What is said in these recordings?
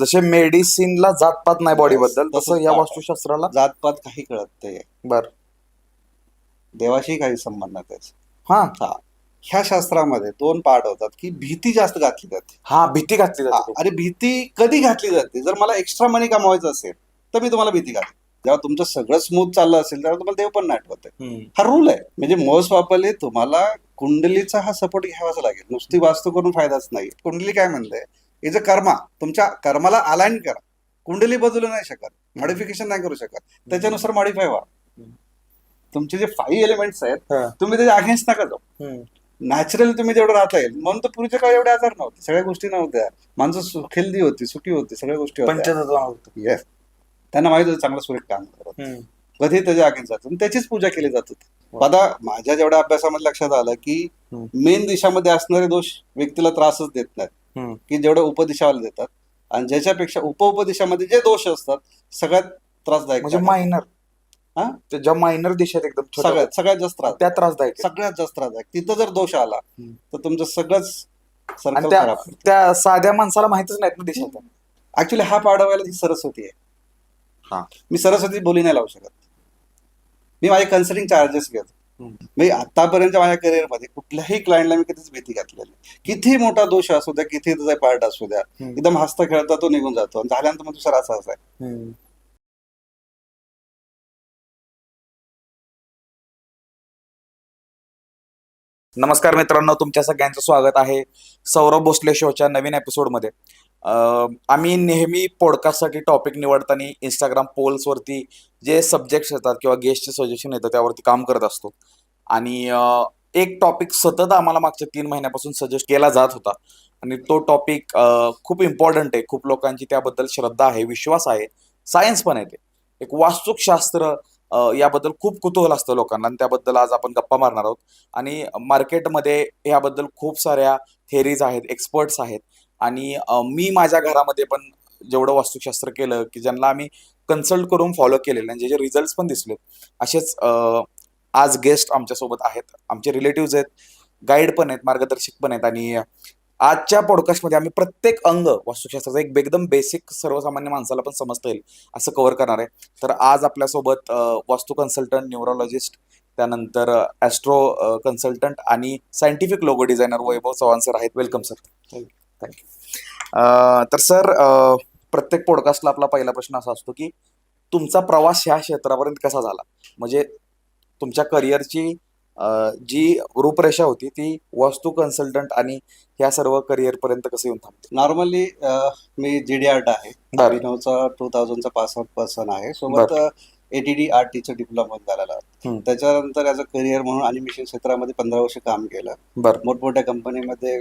जसे मेडिसिनला जातपात नाही बॉडी बद्दल, तसंच तसं या part आहे. वास्तुशास्त्राला. जातपात काही कळत नाही, बर. देवाशी काही संबंध नाही त्याचा. हा हा, ह्या शास्त्रामध्ये दोन पार्ट होतात की भीती जास्त घातली जाते. हा भीती घातली हा, जाते. आणि भीती कधी घातली जाते? जर मला एक्स्ट्रा मनी कमवायचं असेल तर मी तुम्हाला भीती घातली. जेव्हा तुमचं सगळं स्मूथ चाललं असेल तेव्हा तुम्हाला देव पण नाही आठवत आहे. हा रूल आहे. म्हणजे मोस्ट प्रॉपरली तुम्हाला कुंडलीचा हा सपोर्ट घ्यावाच लागेल. नुसती वास्तू करून फायदाच नाही. कुंडली काय म्हणते, इज अ कर्मा. तुमच्या कर्माला अलाइन करा. कुंडली बदलू नाही शकत, मॉडिफिकेशन नाही करू शकत, त्याच्यानुसार मॉडिफाय व्हा. तुमचे जे 5 एलिमेंट्स आहेत तुम्ही त्याच्या अगेन्स्ट नका जाऊ. नॅचरली तुम्ही जेवढं राहता येईल. म्हणून तर पूर्वीच्या काळी एवढे आजार नव्हते, सगळ्या गोष्टी नव्हत्या. माणसं हेल्दी होती, सुखी होती, सगळ्या गोष्टी होत्या. पंचतत्व. येस, त्यांना माहित होतं चांगलं सुरेख काम करत. कधी त्याच्या अगेन्स्ट जातो, त्याचीच पूजा केली जात होती. आता माझ्या जेवढ्या अभ्यासामध्ये लक्षात आलं की मेन दिशामध्ये असणारे दोष व्यक्तीला त्रासच देत नाहीत, की जेवढं उपदिशावाला देतात. आणि ज्याच्यापेक्षा उपदिशामध्ये जे दोष असतात सगळ्यात त्रासदायक, म्हणजे मायनर. हा, ज्या मायनर दिशेत एकदम सगळ्यात जास्त त्रास, त्या त्रासदायक, सगळ्यात जास्त त्रासदायक. तिथं जर दोष आला तर तुमचं सगळंच आणि सर्कल खराब. त्या साध्या माणसाला माहितच नाहीत ना दिशा. ऍक्च्युली हा पाडवायला ही सरस्वती आहे. हा, मी सरस्वती बोली नाही लावू शकत. मी माझे कन्सल्टिंग चार्जेस घेतो. मी आतापर्यंत माझ्या करिअरमध्ये कुठल्याही क्लायंटला मी कधीच भीती घातलेली. किती मोठा दोष असू द्या, किती त्याचा पार्ट असू द्या, एकदम हसता खेळता तो निघून जातो. आणि झाल्यानंतर मग दुसरा असा आहे. नमस्कार मित्रांनो, तुमच्या सगळ्यांचं स्वागत आहे सौरभ भोसले शोच्या नवीन एपिसोडमध्ये. आम्ही नेहमी पॉडकास्टसाठी टॉपिक निवडताना इंस्टाग्राम पोल्सवरती जे सब्जेक्ट्स येतात किंवा गेस्टचे सजेशन येतं त्यावरती काम करत असतो. आणि एक टॉपिक सतत आम्हाला मागच्या 3 महिन्यापासून सजेस्ट केला जात होता. आणि तो टॉपिक खूप इम्पॉर्टंट आहे. खूप लोकांची त्याबद्दल श्रद्धा आहे, विश्वास आहे, सायन्स पण आहे. ते एक वास्तुशास्त्र. याबद्दल खूप कुतूहल असतं लोकांना आणि त्याबद्दल आज आपण गप्पा मारणार आहोत. आणि मार्केटमध्ये याबद्दल खूप साऱ्या थेरीज आहेत, एक्सपर्ट्स आहेत. आणि मी माझ्या घरामध्ये पण जेवढं वास्तुशास्त्र केलं की ज्यांना आम्ही कन्सल्ट करून फॉलो केलेलं आणि जे रिझल्ट पण दिसले, असेच आज गेस्ट आमच्यासोबत आहेत. आमचे रिलेटिव्ह आहेत, गाईड पण आहेत, मार्गदर्शक पण आहेत. आणि आजच्या पॉडकास्टमध्ये आम्ही प्रत्येक अंग वास्तुशास्त्राचा एक एकदम बेसिक सर्वसामान्य माणसाला पण समजता येईल असं कव्हर करणार आहे. तर आज आपल्यासोबत वास्तू कन्सल्टंट, न्यूरोलॉजिस्ट, त्यानंतर ॲस्ट्रो कन्सल्टंट आणि सायंटिफिक लोगो डिझायनर वैभव चव्हाण सर आहेत. Welcome sir. थँक्यू. तर सर, प्रत्येक पॉडकास्टला आपला पहिला प्रश्न असा असतो की तुमचा प्रवास ह्या क्षेत्रापर्यंत कसा झाला. म्हणजे तुमच्या करिअरची जी रूपरेषा होती ती वास्तू कन्सल्टंट आणि ह्या सर्व करिअर पर्यंत कसं येऊन थांबते. नॉर्मली मी जीडी आर्ट आहे, अभिनवचा 2000चा पास आउट पर्सन आहे. सोबत एटीडी आर्टीचं डिप्लोमा झालेला. त्याच्यानंतर ॲज अ करिअर म्हणून अॅनिमेशन क्षेत्रामध्ये 15 वर्ष काम केलं. मोठमोठ्या कंपनीमध्ये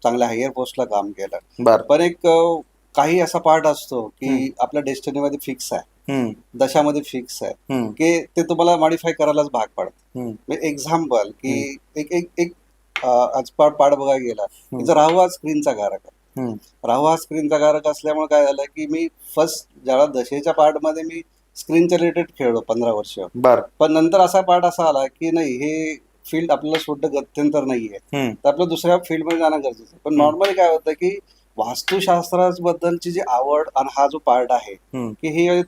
चांगल्या हायर पोस्टला काम केलं. पण एक काही असा पार्ट असतो की आपल्या डेस्टिनीमध्ये फिक्स आहे, दशामध्ये फिक्स आहे की ते तुम्हाला मॉडिफाय करायलाच भाग पडत. एक्झाम्पल की एक आज पाठ बघायला गेला, जर राहू हा स्क्रीनचा कारक आहे. राहू हा स्क्रीनचा कारक असल्यामुळे काय झालं की मी फर्स्ट ज्याला दशेच्या पार्टमध्ये मी स्क्रीनच्या रिलेटेड खेळलो 15 वर्ष. पण नंतर असा पार्ट असा आला की नाही, हे फील्ड आपल्याला सोडणं गत्यंतर नाहीये, तर आपलं दुसऱ्या फील्डमध्ये जाणं गरजेचं आहे. पण नॉर्मली काय होतं की वास्तुशास्त्राबद्दलची जी आवड आणि हा जो पार्ट आहे की ही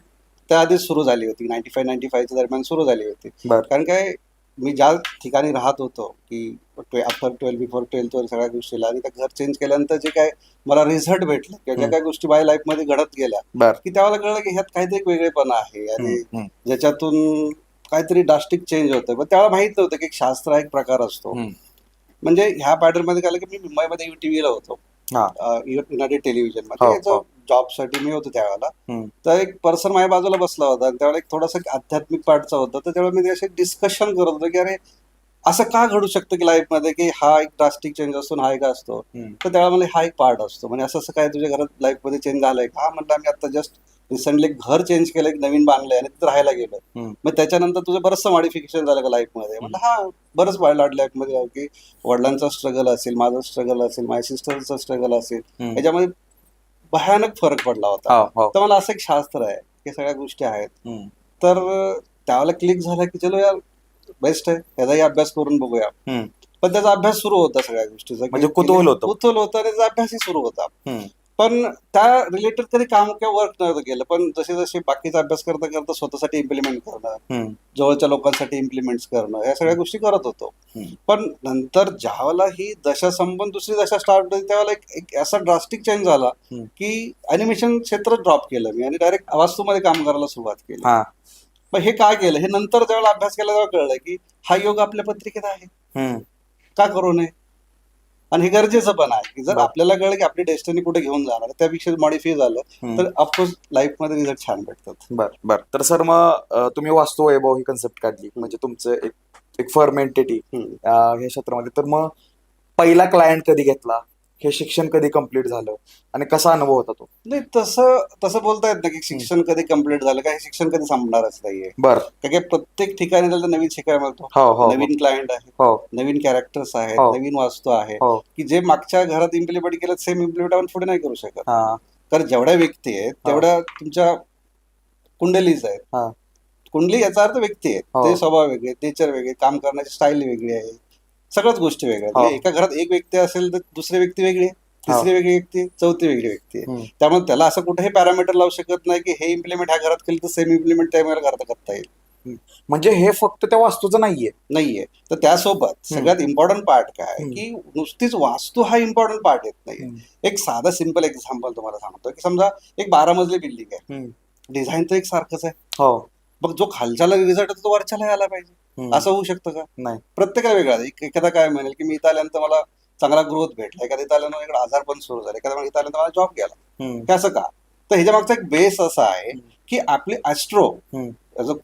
त्याआधीच सुरू झाली होती. 95-95च्या दरम्यान सुरू झाली होती. कारण काय, मी ज्या ठिकाणी राहत होतो की आफ्टर 12 बिफोर 12 सगळ्या गोष्टीला, आणि त्या घर चेंज केल्यानंतर जे काय मला रिझल्ट भेटलं किंवा ज्या काही गोष्टी माझ्या लाईफमध्ये घडत गेल्या की त्यावेळेला कळलं की ह्यात काहीतरी एक वेगळेपणा आहे आणि ज्याच्यातून काहीतरी ड्रास्टिक चेंज होतं. पण त्यावेळेला माहित नव्हतं की शास्त्र हा एक प्रकार असतो. म्हणजे ह्या पॅटर्न मध्ये काय की मी मुंबईमध्ये UTVला होतो, युनायटेड टेलिव्हिजन मध्ये जॉबसाठी मी होतो त्यावेळेला. तर एक पर्सन माझ्या बाजूला बसला होता आणि त्यावेळेला एक थोडासा आध्यात्मिक पार्टचा होता. तर त्यावेळेला मी असे डिस्कशन करत होतो की अरे असं का घडू शकतं की लाईफमध्ये की हा एक ड्रास्टिक चेंज असतो, हा एक असतो. तर त्यावेळेला मला हा एक पार्ट असतो. म्हणजे असं काय तुझ्या घरात लाईफमध्ये चेंज झालंय का? म्हटलं आम्ही आता जस्ट रिसेंटली घर चेंज केलं, नवीन बांधलंय आणि तिथं राहायला गेलो. मग त्याच्यानंतर तुझं बरंचसं मॉडिफिकेशन झालं का लाईफमध्ये? म्हटलं हा, बरंच वाढलं लाईफमध्ये की वडिलांचा स्ट्रगल असेल, माझं स्ट्रगल असेल, माझ्या सिस्टरचं स्ट्रगल असेल, याच्यामध्ये भयानक फरक पडला होता. तर मला असं एक शास्त्र आहे की सगळ्या गोष्टी आहेत. तर त्यावेळेला क्लिक झाला की चलो यार बेस्ट आहे, त्याचाही अभ्यास करून बघूया. पण त्याचा अभ्यास सुरू होता सगळ्या गोष्टीचा, म्हणजे कुतूहल होतं आणि त्याचा अभ्यासही सुरू होता. पण त्या रिलेटेड कधी काम किंवा वर्क नव्हतं केलं. पण जसे जसे बाकीचा अभ्यास करता करता स्वतःसाठी इम्प्लिमेंट करणं, हम्म, जवळच्या लोकांसाठी इम्प्लिमेंट करणं, या सगळ्या गोष्टी करत होतो. हम्म. पण नंतर ज्यावेळेला ही दशा संपून दुसरी दशा स्टार्ट होती त्यावेळेला एक असा ड्रास्टिक चेंज झाला हम्म. की अॅनिमेशन क्षेत्र ड्रॉप केलं मी आणि डायरेक्ट वास्तूमध्ये काम करायला सुरुवात केली. हा. मग हे काय केलं, हे नंतर ज्यावेळेला अभ्यास केला तेव्हा कळलं की हा योग आपल्या पत्रिकेत आहे, हम्म, का करू नये. आणि हे गरजेचं पण आहे की जर बर. आपल्याला कळलं की आपली डेस्टिनी कुठे घेऊन जाणार, त्यापेक्षा मॉडिफाय झालं हम्म. तर ऑफकोर्स लाईफमध्ये रिझल्ट छान भेटतात. बर बर. तर सर मग तुम्ही वास्तू वैभव ही कन्सेप्ट काढली, म्हणजे तुमचं एक फर्म एंटिटी हम्म. ह्या क्षेत्रामध्ये. तर मग पहिला क्लायंट कधी घेतला, हे शिक्षण कधी कम्प्लीट झालं आणि कसा अनुभव होता तो? नाही, तसं तसं बोलता येत नाही की शिक्षण कधी कम्प्लीट झालं का, हे शिक्षण कधी संपणारच नाहीये. बर. कारण की प्रत्येक ठिकाणी त्याला नवीन शिकायला मिळतो, हो हो हो. नवीन क्लायंट आहे, हो नवीन कॅरेक्टर्स आहेत, हो. नवीन वास्तू आहे हो. की जे मागच्या घरात इम्प्लिमेंट केलं सेम इम्प्लिमेंट आपण पुढे नाही करू शकत. हा. कारण जेवढ्या व्यक्ती आहेत तेवढ्या तुमच्या कुंडलीज आहेत. हा. कुंडली याचा अर्थ व्यक्ती आहेत, हो. ते स्वभाव वेगळे, नेचर वेगळे, काम करण्याची स्टाईल वेगळी आहे, सगळ्याच गोष्टी वेगळ्या आहेत. हो. म्हणजे एका घरात एक व्यक्ती असेल तर दुसरी व्यक्ती वेगळी आहे, तिसरी वेगळी व्यक्ती, चौथी वेगळी व्यक्ती आहे. हम्म. त्यामुळे त्याला असं कुठेही पॅरामीटर लावू शकत नाही की हे इम्प्लिमेंट ह्या घरात केलं तर सेम इम्प्लिमेंट त्या घरात करता येईल. म्हणजे हे फक्त त्या वास्तूचं नाहीये. नाहीये. तर त्यासोबत सगळ्यात इम्पॉर्टंट पार्ट काय की नुसतीच वास्तू हा इम्पॉर्टंट पार्ट येत नाही. एक साधा सिंपल एक्झाम्पल तुम्हाला सांगतो की समजा एक 12 मजली बिल्डिंग आहे, डिझाईन तर एक सारखंच आहे, हो. मग जो खालच्याला रिझल्ट येतो तो वरच्याला आला पाहिजे. असं होऊ शकतं का? नाही. प्रत्येकाला वेगळा. एखादा काय म्हणेल की मी इथं आल्यानंतर मला चांगला ग्रोथ भेटला, एखाद्या इथं आल्यानंतर इकडे आजार पण सुरू झाले, एखाद्या इथं आल्यानंतर मला जॉब गेला. हे असं का? तर ह्याच्या मागचा एक बेस असा आहे की आपली ॲस्ट्रो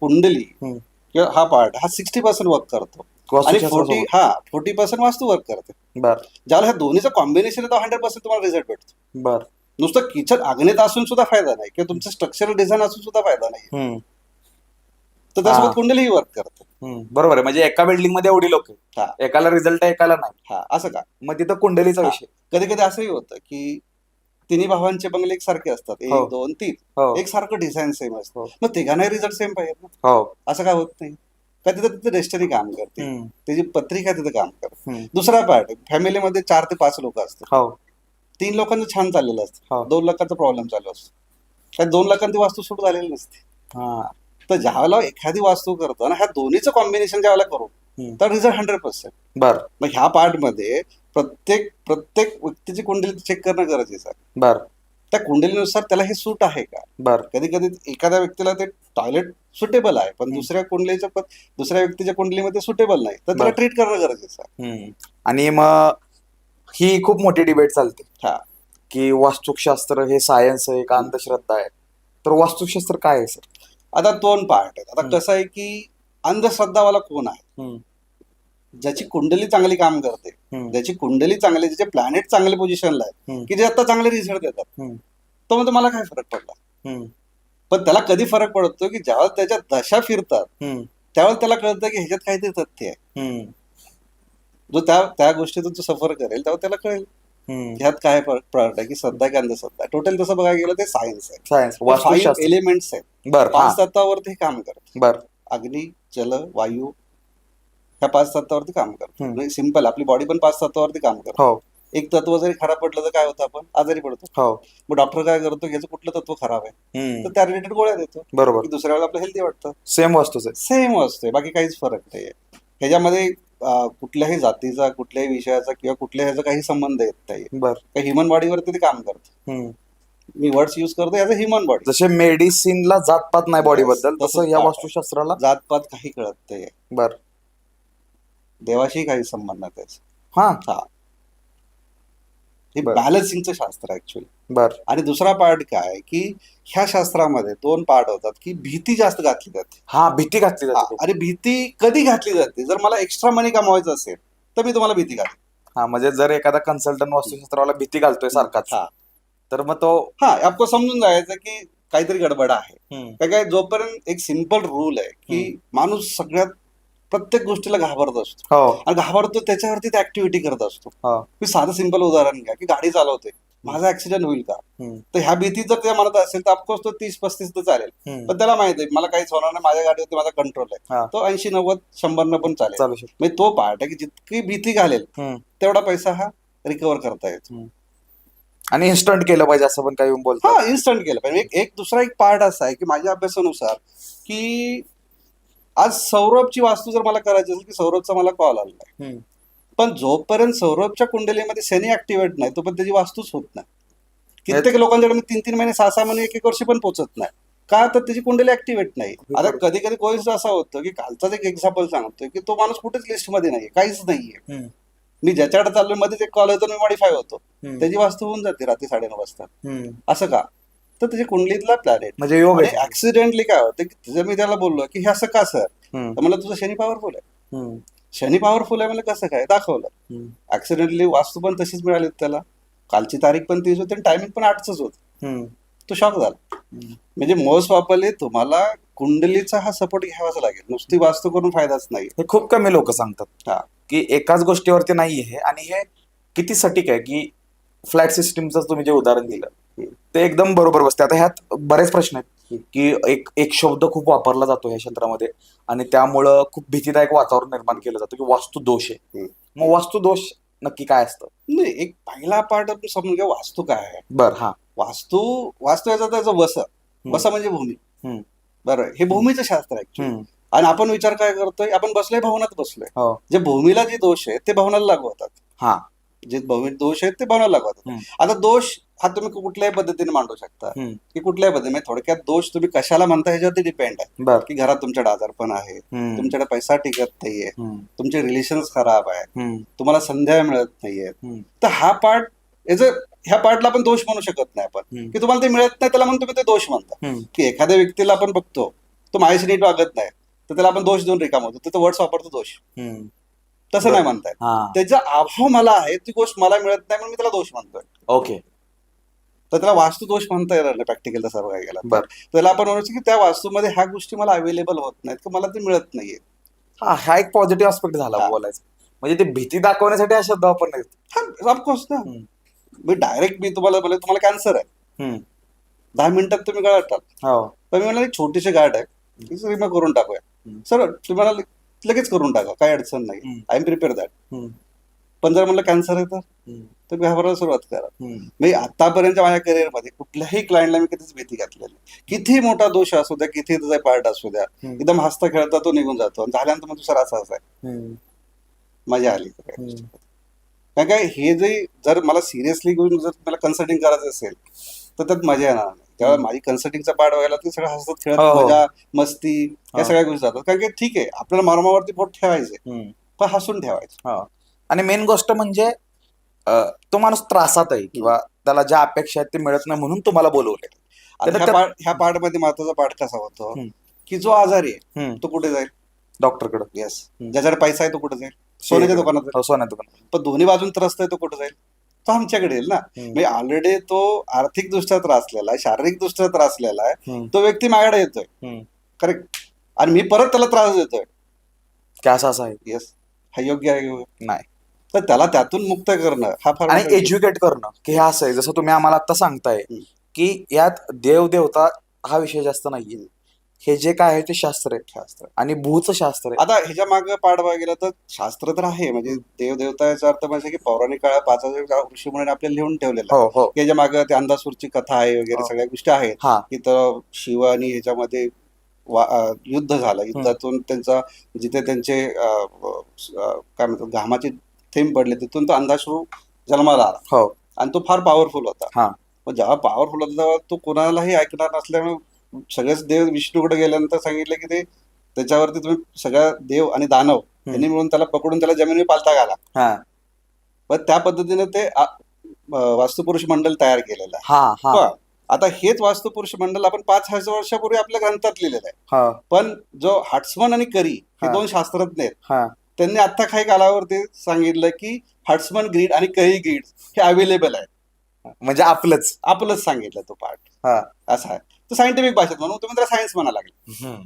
कुंडली किंवा हा पार्ट हा 60% वर्क करतो आणि 40% वास्तू वर्क करते. बर. ज्यावेळेला ह्या दोन्हीचं कॉम्बिनेशन आहे 100% तुम्हाला रिझल्ट भेटतो. बर. नुसतं किचन आग्नेत असून सुद्धा फायदा नाही किंवा तुमचं स्ट्रक्चरल डिझाईन असून सुद्धा फायदा नाही. तर त्यासोबत कुंडलीही वर्क करते. बरोबर आहे. म्हणजे एका बिल्डिंग मध्ये एवढी लोक हा. एकाला रिझल्ट आहे, एकाला नाही. हा, असं का? मग तिथं कुंडलीचा विषय. कधी कधी असंही होतं की तिन्ही भावांचे बंगले एकसारखे असतात, 1 2 3 एक सारखं डिझाईन सेम असतं, मग तिघांनाही रिझल्ट सेम पाहिजे ना. हो. असं काय होत नाही का? तिथं डेस्टिनी काम करते, त्याची पत्रिका तिथं काम करते. हो. दुसरा पार्ट, फॅमिलीमध्ये 4 ते 5 लोक असतात. 3 लोकांचं छान चाललेलं असतं, 2 लाखांचा प्रॉब्लेम चालू असतो, त्या 2 लाखांची वास्तू सुरू झालेली नसते. तर ज्यावेळेला एखादी वास्तू करतो ना, ह्या दोन्हीचं कॉम्बिनेशन ज्यावेळेला करू तर रिझल्ट 100%. बर. मग ह्या पार्टमध्ये प्रत्येक व्यक्तीची कुंडली चेक करणं गरजेचं आहे. बर. त्या कुंडलीनुसार त्याला हे सूट आहे का. बर. कधी कधी एखाद्या व्यक्तीला ते टॉयलेट सुटेबल आहे पण दुसऱ्या व्यक्तीच्या कुंडलीमध्ये सुटेबल नाही, तर त्याला ट्रीट करणं गरजेचं आहे. आणि मग ही खूप मोठी डिबेट चालते हा, की वास्तुशास्त्र हे सायन्स आहे का अंधश्रद्धा आहे. तर वास्तुशास्त्र काय आहे सर? आता 2 पार्ट आहेत. आता कसं आहे की अंधश्रद्धावाला कोण आहे? ज्याची कुंडली चांगली काम करते, ज्याची कुंडली चांगली, ज्याचे प्लॅनेट चांगले पोझिशनला आहेत की जे आता चांगले रिझल्ट देतात, तो म्हणतो मला काय फरक पडला. पण त्याला कधी फरक पडतो की ज्यावेळेस त्याच्या दशा फिरतात त्यावेळेस त्याला कळतं की ह्याच्यात काहीतरी तथ्य आहे. जो त्या गोष्टीतून जो सफर करेल तेव्हा त्याला कळेल ह्यात काय पार्ट आहे की श्रद्धा की अंधश्रद्धा. टोटल तसं बघायला गेलं ते सायन्स आहे. सायन्स 5 एलिमेंट्स आहेत, 5 तत्वावरती काम करतात. बर. अग्नी, जल, वायू, ह्या 5 तत्वावरती काम करतो. म्हणजे सिंपल आपली बॉडी पण 5 तत्वावरती काम करतो. एक तत्व जरी खराब पडलं तर काय होतं, आपण आजारी पडतो. मग डॉक्टर काय करतो, याचं कुठलं तत्व खराब आहे तर त्या रिलेटेड गोळ्या देतो. बरोबर. दुसऱ्या वेळेला आपलं हेल्दी वाटतं. सेम वस्तू आहे, बाकी काहीच फरक नाहीये ह्याच्यामध्ये. कुठल्याही जातीचा, कुठल्याही विषयाचा किंवा कुठल्या ह्याचा काही संबंध येत नाही. बरं. ह्युमन बॉडीवरती ते काम करतं. मी वर्ड्स यूज करतो याचा ह्युमन बॉडी. जसे मेडिसिनला जातपात नाही बॉडी बद्दल, तसं या वास्तुशास्त्राला जातपात काही कळत नाही. बर. देवाशी काही संबंध नाही त्याचा. हा. हे बॅलन्सिंगचं शास्त्र ऍक्च्युअली. बर. आणि दुसरा पार्ट काय की ह्या शास्त्रामध्ये 2 पार्ट होतात की भीती जास्त घातली जाते. भीती घातली जाते. आणि भीती कधी घातली जाते, जर मला एक्स्ट्रा मनी कमवायचं असेल तर मी तुम्हाला भीती घालतो. म्हणजे जर एखादा कन्सल्टंट वास्तुशास्त्राला भीती घालतोय सारखाच, तर मग तो आपको समजून जायचं की काहीतरी गडबड आहे. काय जोपर्यंत एक सिंपल रूल आहे की माणूस सगळ्यात प्रत्येक गोष्टीला घाबरत असतो आणि घाबरतो त्याच्यावरती ते ऍक्टिव्हिटी करत असतो. मी साधं सिंपल उदाहरण घ्या की गाडी चालवते, माझा ऍक्सिडेंट होईल का, तर ह्या भीती जर त्या मनात असेल तर ऑफकोर्स तो 30-35 तर चालेल. पण त्याला माहिती आहे मला काहीच होणार नाही, माझ्या गाडीवरती माझा कंट्रोल आहे, तो 80-90-100 पण चालेल. म्हणजे तो पार्ट आहे की जितकी भीती घालेल तेवढा पैसा हा रिकव्हर करता येतो. आणि इन्स्टंट केलं पाहिजे असं पण काही बोलतात. हा, इन्स्टंट केलं पाहिजे. एक दुसरा एक पार्ट असा आहे की माझ्या अभ्यासानुसार की आज सौरभची वास्तू जर मला करायची असेल की सौरभचा मला कॉल आला आहे, हम्म. पण जोपर्यंत सौरभच्या कुंडलीमध्ये शनी ऍक्टिव्हेट नाही तोपर्यंत त्याची वास्तूच होत नाही. कित्येक लोकांच्याकडे मी 3-3 महिने 6-6 महिने 1-1 वर्ष पण पोहोचत नाही. का तर त्याची कुंडली ऍक्टिव्हेट नाही. आता कधी कधी कोईस असा होतं की कालचाच एक एक्झाम्पल सांगतोय की तो माणूस कुठेच लिस्टमध्ये नाहीये, काहीच नाहीये. हम्म. मी ज्याच्याकडे चाललोय मध्येच एक कॉल येतो, मी मॉडीफाय होतो, हम्म. त्याची वास्तू होऊन जाते रात्री 9:30 वाजता. हम्म. असं का? तर त्याच्या कुंडलीतला प्लॅनेट म्हणजे योग आणि आहे. ऍक्सिडेंटली काय होतं की जर मी त्याला बोललो की हे असं का सर, हम्म. तर मला तुझं शनी पॉवरफुल आहे. हम्म. शनी पॉवरफुल आहे म्हणजे कसं काय दाखवलं. हम्म. ऍक्सिडेंटली वास्तू पण तशीच मिळाली त्याला, कालची तारीख पण 30 होती आणि टायमिंग पण 8च होत. हम्म. तो शॉक झाला. म्हणजे मोस्ट वापरले तुम्हाला कुंडलीचा हा सपोर्ट घ्यावाच लागेल, नुसती वास्तू करून फायदाच नाही. हे खूप कमी लोक सांगतात हा. की एकाच गोष्टीवरती नाही हे, आणि हे किती सटीक आहे की फ्लॅट सिस्टीमचं तुम्ही जे उदाहरण दिलं ते एकदम बरोबर बसते. आता ह्यात बरेच प्रश्न आहेत की एक एक शब्द खूप वापरला जातो ह्या क्षेत्रामध्ये आणि त्यामुळं खूप भीतीदायक वातावरण निर्माण केलं जातं की वास्तू दोष आहे. मग वास्तू दोष नक्की काय असतं? नाही, एक पहिला पार्ट आपण समजून घ्या वास्तू काय आहे. बर. हा. वास्तू वास्तू याचा त्याचं वस म्हणजे भूमी. हम्म. बरोबर, हे भूमीचं शास्त्र आहे. हम्म. आणि आपण विचार काय करतोय, आपण बसलोय भवनात बसलोय. हो. जे भूमीला जे दोष आहेत ते भवनाला लागू होतात. हा. जे भूमी दोष आहेत ते भवनाला लागू होतात. हम्म. आता दोष हा तुम्ही कुठल्याही पद्धतीने मांडू शकता हम्म. की कुठल्याही पद्धतीने, म्हणजे थोडक्यात दोष तुम्ही कशाला म्हणता ह्याच्यावरती डिपेंड आहे. बर. की घरात तुमच्याकडे आजारपण आहे, हम्म. तुमच्याकडे पैसा टिकत नाहीये, हम्म. तुमचे रिलेशन्स खराब आहे, हम्म. तुम्हाला संध्या मिळत नाहीये, हम्म. तर हा पार्ट ह्या पार्टला आपण दोष म्हणू शकत नाही आपण. हम्म. की तुम्हाला ते मिळत नाही त्याला म्हणून तुम्ही ते दोष म्हणता. हम्म. की एखाद्या व्यक्तीला आपण बघतो तो माझ्याशी नीट वागत नाही तर त्याला आपण दोष देऊन रिकाम होतो, तो वर्ड्स वापरतो दोष. हम्म. तसं नाही म्हणताय. हा. त्याचा अभाव मला आहे, ती गोष्ट मला मिळत नाही म्हणून मी त्याला दोष म्हणतोय. ओके. तर त्याला वास्तू दोष म्हणता येणार नाही प्रॅक्टिकल तसा बघायला गेला तर. बर. त्याला आपण म्हणू की त्या वास्तूमध्ये ह्या गोष्टी मला अवेलेबल होत नाहीत की मला ते मिळत नाहीये. हा एक पॉझिटिव्ह आस्पेक्ट झाला हा. बोलायचं. म्हणजे ते भीती दाखवण्यासाठी हा शब्द वापरण्यात येतो. हा, ऑफकोर्स ना. मी डायरेक्ट मी तुम्हाला बोलले तुम्हाला कॅन्सर आहे, हम्म. 10 मिनिटात तुम्ही गळटाल. हो. पण मी म्हणलं एक छोटीशी गाठ आहे, ती रिमूव्ह करून टाकूया. सर तुम्हाला लगेच करून टाका, काही अडचण नाही, आय एम प्रिपेअर दॅट. हम्म. पण जर म्हणलं कॅन्सर आहे तर घाबरायला सुरुवात करा. मी आतापर्यंत माझ्या करिअरमध्ये कुठल्याही क्लायंटला मी कधीच भीती घातलेली, किती मोठा दोष असू द्या, किती त्याचा पार्ट असू द्या, एकदम हसता खेळता तो निघून जातो आणि झाल्यानंतर मग दुसरा असा आहे. मजा आली कारण काय हे जे जर मला सिरियसली घेऊन जर मला कन्सल्टिंग करायचं असेल तर त्यात मजा येणार नाही. तेव्हा माझी कन्सल्टिंगचा पार्ट व्हायला ते सगळं हसत खेळत मजा मस्ती या सगळ्या गोष्टी जातात. कारण की ठीक आहे आपल्याला मार्मावरती बोट ठेवायचे पण हसून ठेवायचं. आणि मेन गोष्ट म्हणजे तो माणूस त्रासात आहे किंवा त्याला ज्या अपेक्षा आहेत ते मिळत नाही म्हणून तुम्हाला बोलवले. ह्या पार्ट मध्ये महत्वाचा पार्ट कसा होतो की जो आजारी आहे तो कुठे जाईल? डॉक्टरकडे. येस. ज्याच्याकडे पैसा आहे तो कुठे जाईल? सोन्याच्या दुकानात जाईल. सोन्या दुकानात. पण दोन्ही बाजून त्रस्त आहे तो कुठे जाईल? तो आमच्याकडे येईल ना. म्हणजे ऑलरेडी तो आर्थिक दृष्ट्या त्रासलेला आहे, शारीरिक दृष्ट्या त्रासलेला आहे, तो व्यक्ती माझ्याकडे येतोय. करेक्ट. आणि मी परत त्याला त्रास देतोय. असं आहे. येस. हा योग्य आहे नाही. तर त्याला त्यातून मुक्त करणं हा फार आणि एज्युकेट करणं की हे असं आहे. जसं तुम्ही आम्हाला आता सांगताय की यात देव देवता हा विषय जास्त नाहीये, हे जे काय आहे ते शास्त्र आहे. शास्त्र आणि भूचं शास्त्र आहे. आता ह्याच्या मागे पाडवा गेला तर शास्त्र तर आहे, म्हणजे देव देवता याचा अर्थ म्हणजे की पौराणिक काळात 5000 ऋषी म्हणून आपल्याला लिहून ठेवलेलं आहे. याच्या मागे ते अंधासूरची कथा आहे वगैरे सगळ्या गोष्टी आहेत की तर शिव आणि ह्याच्यामध्ये युद्ध झालं, युद्धातून त्यांचा जिथे त्यांचे काय म्हणतात घामाची थेंब पडले तिथून तो अंधाश्रू जन्माला आला आणि तो फार पॉवरफुल होता. पण जेव्हा पॉवरफुल होता तेव्हा तो कोणालाही ऐकणार नसल्यामुळे सगळेच देव विष्णूकडे गेल्यानंतर सांगितलं की ते त्याच्यावरती तुम्ही सगळ्या देव आणि दानव यांनी मिळून त्याला पकडून त्याला जमिनीवर पालथा घाला. पण त्या पद्धतीने ते वास्तुपुरुष मंडल तयार केलेलं आहे. आता हेच वास्तुपुरुष मंडल आपण 5000 वर्षापूर्वी आपल्या ग्रंथात लिहिलेलं आहे. पण जो हट्समन आणि करी हे दोन शास्त्रज्ञ आहेत, त्यांनी आता काही कालावरती सांगितलं की हट्समन ग्रीड आणि करी ग्रीड हे अवेलेबल आहे. म्हणजे आपलंच सांगितलं तो पार्ट असा आहे. तो सायंटिफिक भाषेत म्हणून तुम्ही त्याला सायन्स म्हणा लागले.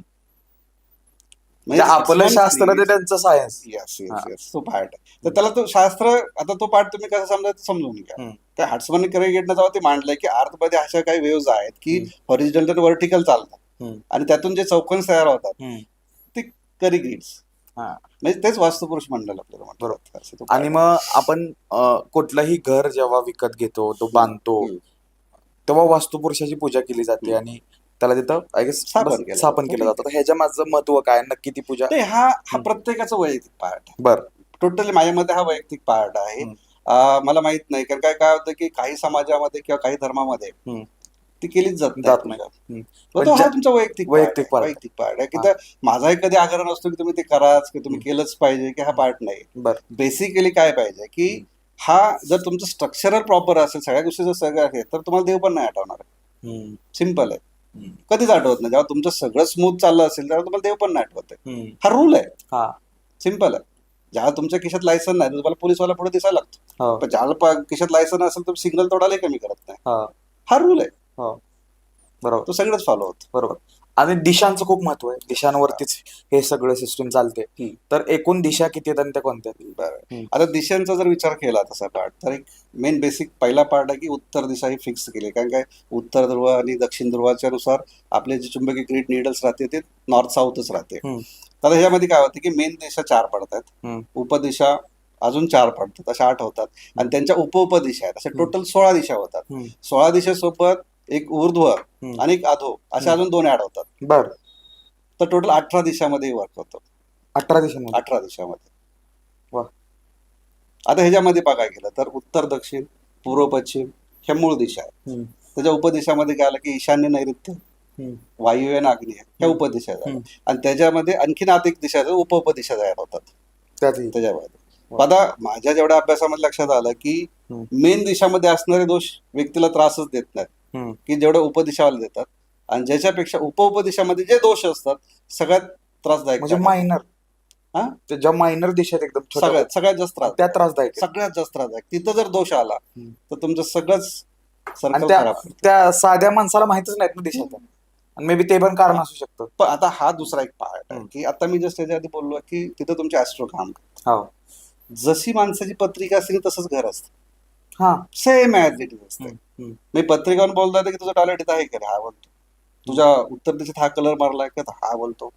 म्हणजे आपलं शास्त्र ते त्यांचं सायन्स. Yes yes yes. तो पार्ट तर त्याला तो शास्त्र आता तो पार्ट तुम्ही कसं समजायचं समजून घ्या. त्या हट्समन करी ग्रीडनं जेव्हा ते मांडलंय की अर्थ मध्ये अशा काही वेव्ज आहेत की हॉरिझॉन्टल वर्टिकल चालतात आणि त्यातून जे चौकोन तयार होतात ते करी ग्रीड्स. हा. म्हणजे तेच वास्तुपुरुष मंडळ आपल्याला म्हणतात. बरोबर. असं तो आणि पार्ट मग आपण कुठलंही घर जेव्हा विकत घेतो, तो बांधतो, हम्म. तेव्हा वास्तुपुरुषाची पूजा केली जाते हम्म. आणि त्याला तिथं आय गेस स्थापन केलं स्थापन जातं. केलं ठीक जातं. तर ह्याच्या माझं महत्व काय, नक्की ती पूजा? नाही, हा हम्म. प्रत्येकाचा वैयक्तिक पार्ट आहे. बर. टोटली माझ्या मते हा वैयक्तिक पार्ट आहे. हम्म. मला माहित नाही, कारण काय काय होतं की काही समाजामध्ये किंवा काही धर्मामध्ये हम्म. ती केलीच जात नाही जात नाही. पूजा. हम्म. मग पण तो हा ज्या- तुमचा वैयक्तिक वैयक्तिक part. वैयक्तिक पार्ट आहे की हा. तर माझाही कधी आग्रह नसतो की तुम्ही ते कराच की तुम्ही हम्म. केलंच पाहिजे की हा पार्ट नाही. बर. बेसिकली काय पाहिजे की हम्म. हा जर तुमचं स्ट्रक्चरल प्रॉपर असेल, सगळ्या गोष्टी जर सगळं आहे, तर तुम्हाला देव पण नाही आठवणार आहे. हम्म. सिम्पल आहे. हम्म. कधीच आठवत नाही. जेव्हा तुमचं सगळं स्मूथ चाललं असेल तेव्हा तुम्हाला देव पण नाही आठवत आहे. हम्म. हा रूल आहे. हा. सिम्पल आहे. जेव्हा तुमच्या खिशात लायसन नाही तर तुम्हाला पोलीसवाला पुढे दिसायला लागतो. हो. पण ज्याला खिशात लायसन असेल तर सिग्नल तोडायला कमी करत नाही. हो. हा रूल आहे. हो. बरोबर. तो सगळंच फॉलो होतो. बरोबर. आणि दिशांचं खूप महत्व आहे. दिशांवरतीच हे सगळं सिस्टम चालते. हम्म. तर एकूण दिशा किती आहेत आणि त्या कोणत्या आहेत? बरं. हम्म. आता दिशांचा जर विचार केला तसा पार्ट, तर एक मेन बेसिक पहिला पार्ट आहे की उत्तर दिशा ही फिक्स केली. कारण काय, उत्तर ध्रुव आणि दक्षिण ध्रुवाच्या नुसार आपले जे चुंबकीय ग्रीड निडल्स राहते ते नॉर्थ साऊथच राहते. हम्म. तर ह्यामध्ये काय होतं की मेन दिशा 4 पडतात, हम्म. उपदिशा अजून 4 पडतात, अशा 8 होतात. आणि त्यांच्या उपदिशा आहेत, अशा टोटल 16 दिशा होतात. हम्म. 16 दिशेसोबत एक ऊर्ध्व हम्म. आणि एक अधो अशा अजून 2 ऍड होतात. बर. तर टोटल 18 दिशामध्ये वर्क होतं. 18 दिशांमध्ये. 18 दिशामध्ये. वा. आता ह्याच्यामध्ये बघायला गेलं तर उत्तर दक्षिण पूर्व पश्चिम ह्या मूळ दिशा आहेत. हम्म. त्याच्या उपदिशामध्ये काय आलं की ईशान्य नैऋत्य हम्म. वायव्य आणि आग्नेय ह्या हम्म. उपदिशा झाल्या. हम्म. आणि त्याच्यामध्ये आणखीन आत एक दिशा उपदिशा तयार होतात त्यातही. त्याच्यामध्ये. वा. आता माझ्या जेवढ्या अभ्यासामध्ये लक्षात आलं की हम्म. मेन दिशामध्ये असणारे दोष व्यक्तीला त्रासच देत नाहीत, हम्म. की जेवढे उपदिशावाले देतात. आणि ज्याच्यापेक्षा उपदिशामध्ये जे दोष असतात सगळ्यात त्रासदायक म्हणजे आहेत. मायनर. हा? ज्या मायनर दिशेत एकदम छोट्या सगळ्यात जास्त त्रास, त्या त्रासदायक आहेत. सगळ्यात जास्त त्रासदायक. तिथं जर दोष आला हम्म. तर तुमचं सगळंच आणि सर्कल त्या खराब होतं. त्या साध्या माणसाला माहितच नाहीत ना दिशा. आणि मे बी ते पण कारण असू शकतं. पण आता हा दुसरा एक पार्ट आहे हम्म. की आता मी जस्ट त्याच्या आधी बोललो की तिथं तुमचे ऍस्ट्रो काम करतात. हो. जशी माणसाची पत्रिका असते तसंच घर असतं. हा. सेम ऍज इट इज असते. हम्म. मी पत्रिकावर बोलता की तुझं टॉयलेट इथं आहे का रे? हा बोलतो. तुझ्या उत्तर दिशेत हा कलर मारलाय का? हा बोलतो.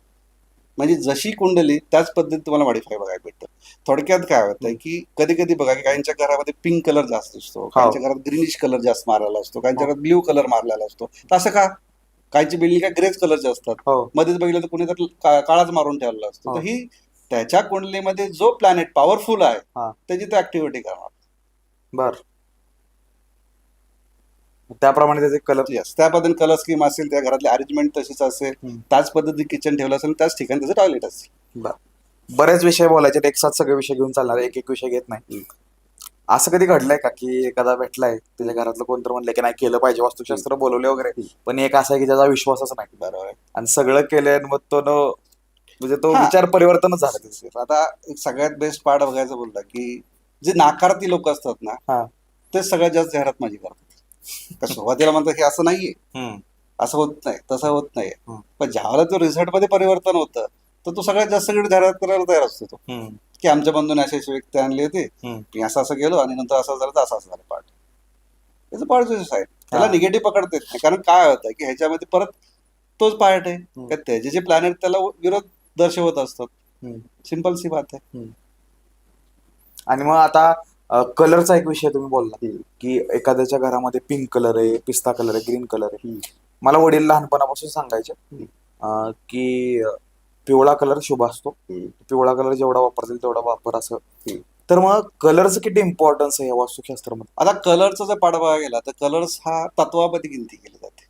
म्हणजे जशी कुंडली त्याच पद्धतीत तुम्हाला मॉडिफाय बघायला भेटतं. थोडक्यात काय होतं की कधी कधी बघा की काहींच्या घरामध्ये पिंक कलर जास्त असतो, काहींच्या घरात ग्रीनिश कलर जास्त मारलेला असतो, काहींच्या घरात ब्ल्यू कलर मारलेला असतो. तर असं का? काहींची बिल्डिंग काय ग्रेच कलरचे असतात. हो. मध्येच बघितलं तर कुणी तर काळाच मारून ठेवलेला असतो. हो. तर ही त्याच्या कुंडलीमध्ये जो प्लॅनेट पॉवरफुल आहे हा. त्याची तो ऍक्टिव्हिटी करणार. बर. त्याप्रमाणे त्याचे कलर. येस, त्या पद्धतीने कलर स्कीम असेल, त्या घरातली अरेंजमेंट तशीच असेल, हम्म. त्याच पद्धतीने किचन ठेवलं असेल, त्याच ठिकाणी त्याचं टॉयलेट असेल. बर. बरेच विषय बोलायचे, एक साथ सगळे विषय घेऊन चालणार, एक एक विषय घेत नाही. असं कधी घडलंय का की एखादा भेटलाय त्याच्या घरातलं कोणतं म्हणलं की नाही केलं पाहिजे, वास्तुशास्त्र बोलवले वगैरे, पण एक असा आहे की ज्याचा विश्वासच नाही, बरोबर आहे. आणि सगळं केलंय आणि मग तो म्हणजे तो हा. विचार परिवर्तनच झालं त्याचं. आता एक सगळ्यात बेस्ट पार्ट बघायचं बोलला की जे नाकारती लोक असतात ना, हा. ते सगळ्यात जास्त जाहिरात माझी करतात. तर सुरुवातीला म्हणतात की असं नाहीये, हम्म. असं होत नाही, तसं होत नाही. हम्म. पण ज्यावेळेला तो रिझल्ट मध्ये परिवर्तन होतं तर तो सगळ्यात जास्त जाहिरात करायला तयार असतो. तो हम्म. की आमच्या बंधूने अशी व्यक्ती आणली होती, हम्म. मी असं असं गेलो आणि नंतर असं झालं तर असं झालं. पार्ट त्याचं पार्ट आहे त्याला हा. निगेटिव्ह पकडता येत नाही. कारण काय होतं की ह्याच्यामध्ये परत तोच पार्ट आहे हम्म. का त्याचे जे प्लॅनेट त्याला विरोध दर्शवत असतात. हम्म. सिंपल सी बात आहे. आणि मग आता कलरचा एक विषय तुम्ही बोलला हम्म. की एखाद्याच्या घरामध्ये पिंक कलर आहे, पिस्ता कलर आहे, ग्रीन कलर आहे. हम्म. मला वडील लहानपणापासून सांगायचे की पिवळा कलर शुभ असतो, हम्म. पिवळा कलर जेवढा वापरतील तेवढा वापर, असं. हम्म. तर मग कलरचं किती इम्पॉर्टन्स आहे या वास्तुशास्त्रामध्ये, आता कलरचा जर पाठ बघायला गेला तर कलर्स हा तत्वामध्ये गिनती केली जाते.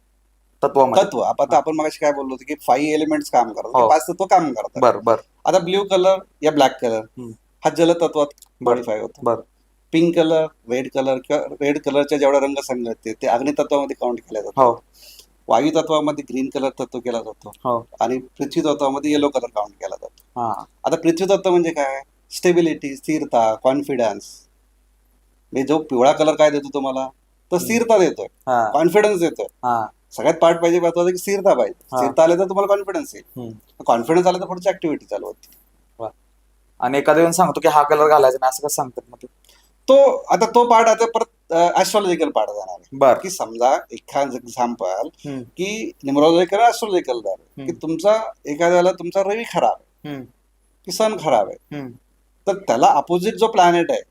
तत्वामध्ये? तत्व आता आपण मगाशी काय बोललो होतो की 5 एलिमेंट्स काम करतात, हो. 5 तत्व काम करतात. बर बर आता ब्ल्यू कलर या ब्लॅक कलर हम्म. हा जलतत्वात बर मॉडिफाय होतो. बर पिंक कलर, रेड कलर किंवा रेड कलरच्या जेवढा रंगसंग आहेत ते अग्नितत्वामध्ये काउंट केले जातात. हो वायू तत्वामध्ये ग्रीन कलर तत्व केला जातो हो आणि पृथ्वी तत्वामध्ये येलो कलर काउंट केला जातो. हा आता पृथ्वी तत्व म्हणजे काय? स्टेबिलिटी, स्थिरता, कॉन्फिडन्स. म्हणजे जो पिवळा कलर काय देतो तुम्हाला, तर स्थिरता देतोय, हा कॉन्फिडन्स देतोय. हा सगळ्यात पार्ट पाहिजे महत्वाचं की स्थिरता पाहिजे. हा. स्थिरता आले तर तुम्हाला कॉन्फिडन्स येईल. हम्म. कॉन्फिडन्स आला तर पुढची ऍक्टिव्हिटी चालू होती. आणि एखाद्या वेळेस सांगतो की हा कलर घालायचा नाही, असं कसं सांगतात मग ते? तो पार्ट आता परत ऍस्ट्रॉलॉजिकल पार्ट जाणार आहे. बर की समजा एखाद एक्झाम्पल हम्म. की न्यूमरॉलॉजिकल ऍस्ट्रॉलॉजिकल की हम्म. तुमचा एखाद्याला तुमचा रवी खराब आहे, हम्म. की सन खराब आहे. हम्म. तर त्याला अपोजिट जो प्लॅनेट आहे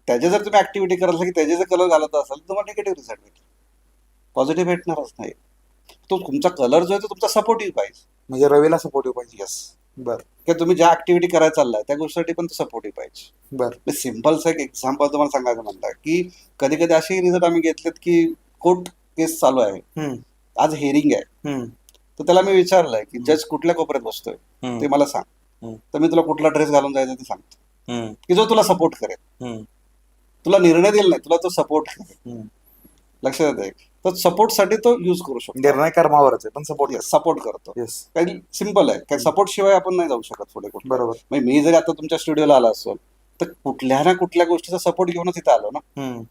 त्याचे जर तुम्ही ऍक्टिव्हिटी करत असाल की त्याचे जर कलर घालत असाल तर तुम्हाला निगेटिव्ह रिझल्ट भेटेल, पॉझिटिव्ह भेटणारच नाही. तो तुमचा कलर जो आहे तो तुमचा सपोर्टिव्ह पाहिजे. म्हणजे रवीला सपोर्टिव्ह पाहिजे. येस, बर. की तुम्ही ज्या ऍक्टिव्हिटी करायला चाललाय त्या गोष्टीसाठी पण सपोर्टिव्ह पाहिजे. बर. सिम्पलचं एक एक्झाम्पल तुम्हाला सांगायचं म्हणलं की कधी कधी असे रिझल्ट आम्ही घेतलेत की कोर्ट केस चालू आहे, हम्म. आज हेअरिंग आहे, हम्म. तर त्याला मी विचारलंय की जज कुठल्या कोपऱ्यात बसतोय हम्म. ते मला सांग. हम्म. तर मी तुला कुठला ड्रेस घालून जायचं ते सांगतो हम्म. की जो तुला सपोर्ट करेल. हम्म. तुला निर्णय देईल नाही, तुला तो सपोर्ट करेल. हम्म. लक्षात आहे. तर सपोर्टसाठी तो युज करू शकतो. निर्णय कर्मावरच आहे पण सपोर्ट. सपोर्ट करतो. येस. काही सिम्पल आहे, काही सपोर्ट शिवाय आपण नाही जाऊ शकत पुढे कुठे. बरोबर. म्हणजे मी जरी आता तुमच्या स्टुडिओला आला असेल तर कुठल्या ना कुठल्या गोष्टीचा सपोर्ट घेऊनच इथे आलो ना. हम्म.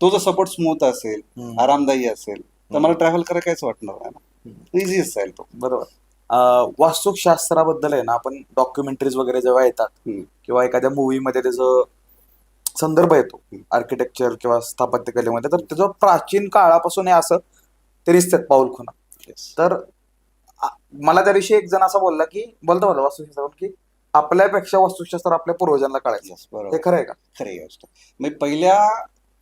तो जर सपोर्ट स्मूथ असेल, हम्म. आरामदायी असेल तर मला ट्रॅव्हल करायला काहीच वाटणार नाही ना, इझी असेल तो. बरोबर. वास्तुशास्त्राबद्दल आहे ना, आपण डॉक्युमेंटरीज वगैरे जेव्हा येतात हम्म. किंवा एखाद्या मूवीमध्ये त्याचं संदर्भ येतो हम्म. आर्किटेक्चर किंवा स्थापत्यकलेमध्ये, तर त्याचं प्राचीन काळापासून आहे असं ते दिसतात पाऊल खुणा. Yes. तर मला त्या दिवशी एक जण असं बोलला की बोलता वास्तुशास्त्रावर की आपल्यापेक्षा वास्तुशास्त्र आपल्या पूर्वजांना कळायचं. Yes, बरोबर. हे खरं आहे का? खरी गोष्ट. म्हणजे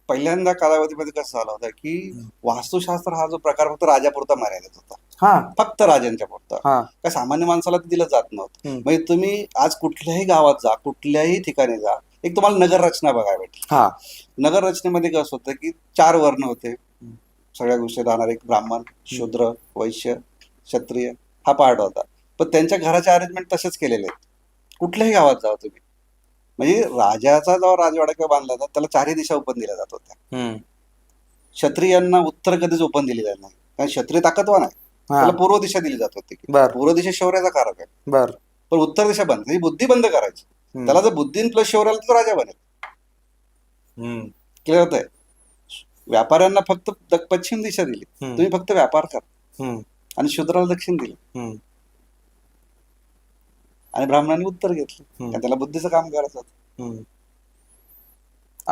पहिल्यांदा कालावधीमध्ये कसं झालं होतं की वास्तुशास्त्र हा जो प्रकार फक्त राजापुरता मर्यादित होता, हा. फक्त राजांच्या पुरता. हा. काय सामान्य माणसाला ते दिलं जात नव्हतं. हम्म. म्हणजे तुम्ही आज कुठल्याही गावात जा, कुठल्याही ठिकाणी जा, एक तुम्हाला नगर रचना बघायला भेटेल. हा. नगर रचनेमध्ये कसं होतं की 4 वर्ण होते, सगळ्या गोष्टी राहणार. एक ब्राह्मण, शूद्र, वैश्य, क्षत्रिय हा पार्ट होता. पण त्यांच्या घराचे अरेंजमेंट तसेच केलेले आहेत. कुठल्याही गावात जावा तुम्ही, म्हणजे राजाचा जेव्हा राजवाडा किंवा बांधला जातात त्याला 4ही दिशा ओपन दिल्या जात होत्या. हम्म. क्षत्रियांना उत्तर कधीच ओपन दिली जात नाही, कारण क्षत्रिय ताकदवान आहे. हा. त्याला पूर्व दिशा दिली जात होती. बर. पूर्व दिशा शौर्याचा कारक आहे, बर. पण उत्तर दिशा बंद, त्याची बुद्धी बंद करायची. हम्म. त्याला जर बुद्धी प्लस शौर्य आलं तर तो राजा बनेल. हम्म. क्लिअर होत आहे. व्यापाऱ्यांना फक्त पश्चिम दिशा दिली, हम्म. तुम्ही फक्त व्यापार करा, हम्म. आणि शूद्राला दक्षिण दिली, हम्म. आणि ब्राह्मणांनी उत्तर घेतलं, हम्म. कारण त्याला बुद्धीचं काम करायचं होतं. हम्म.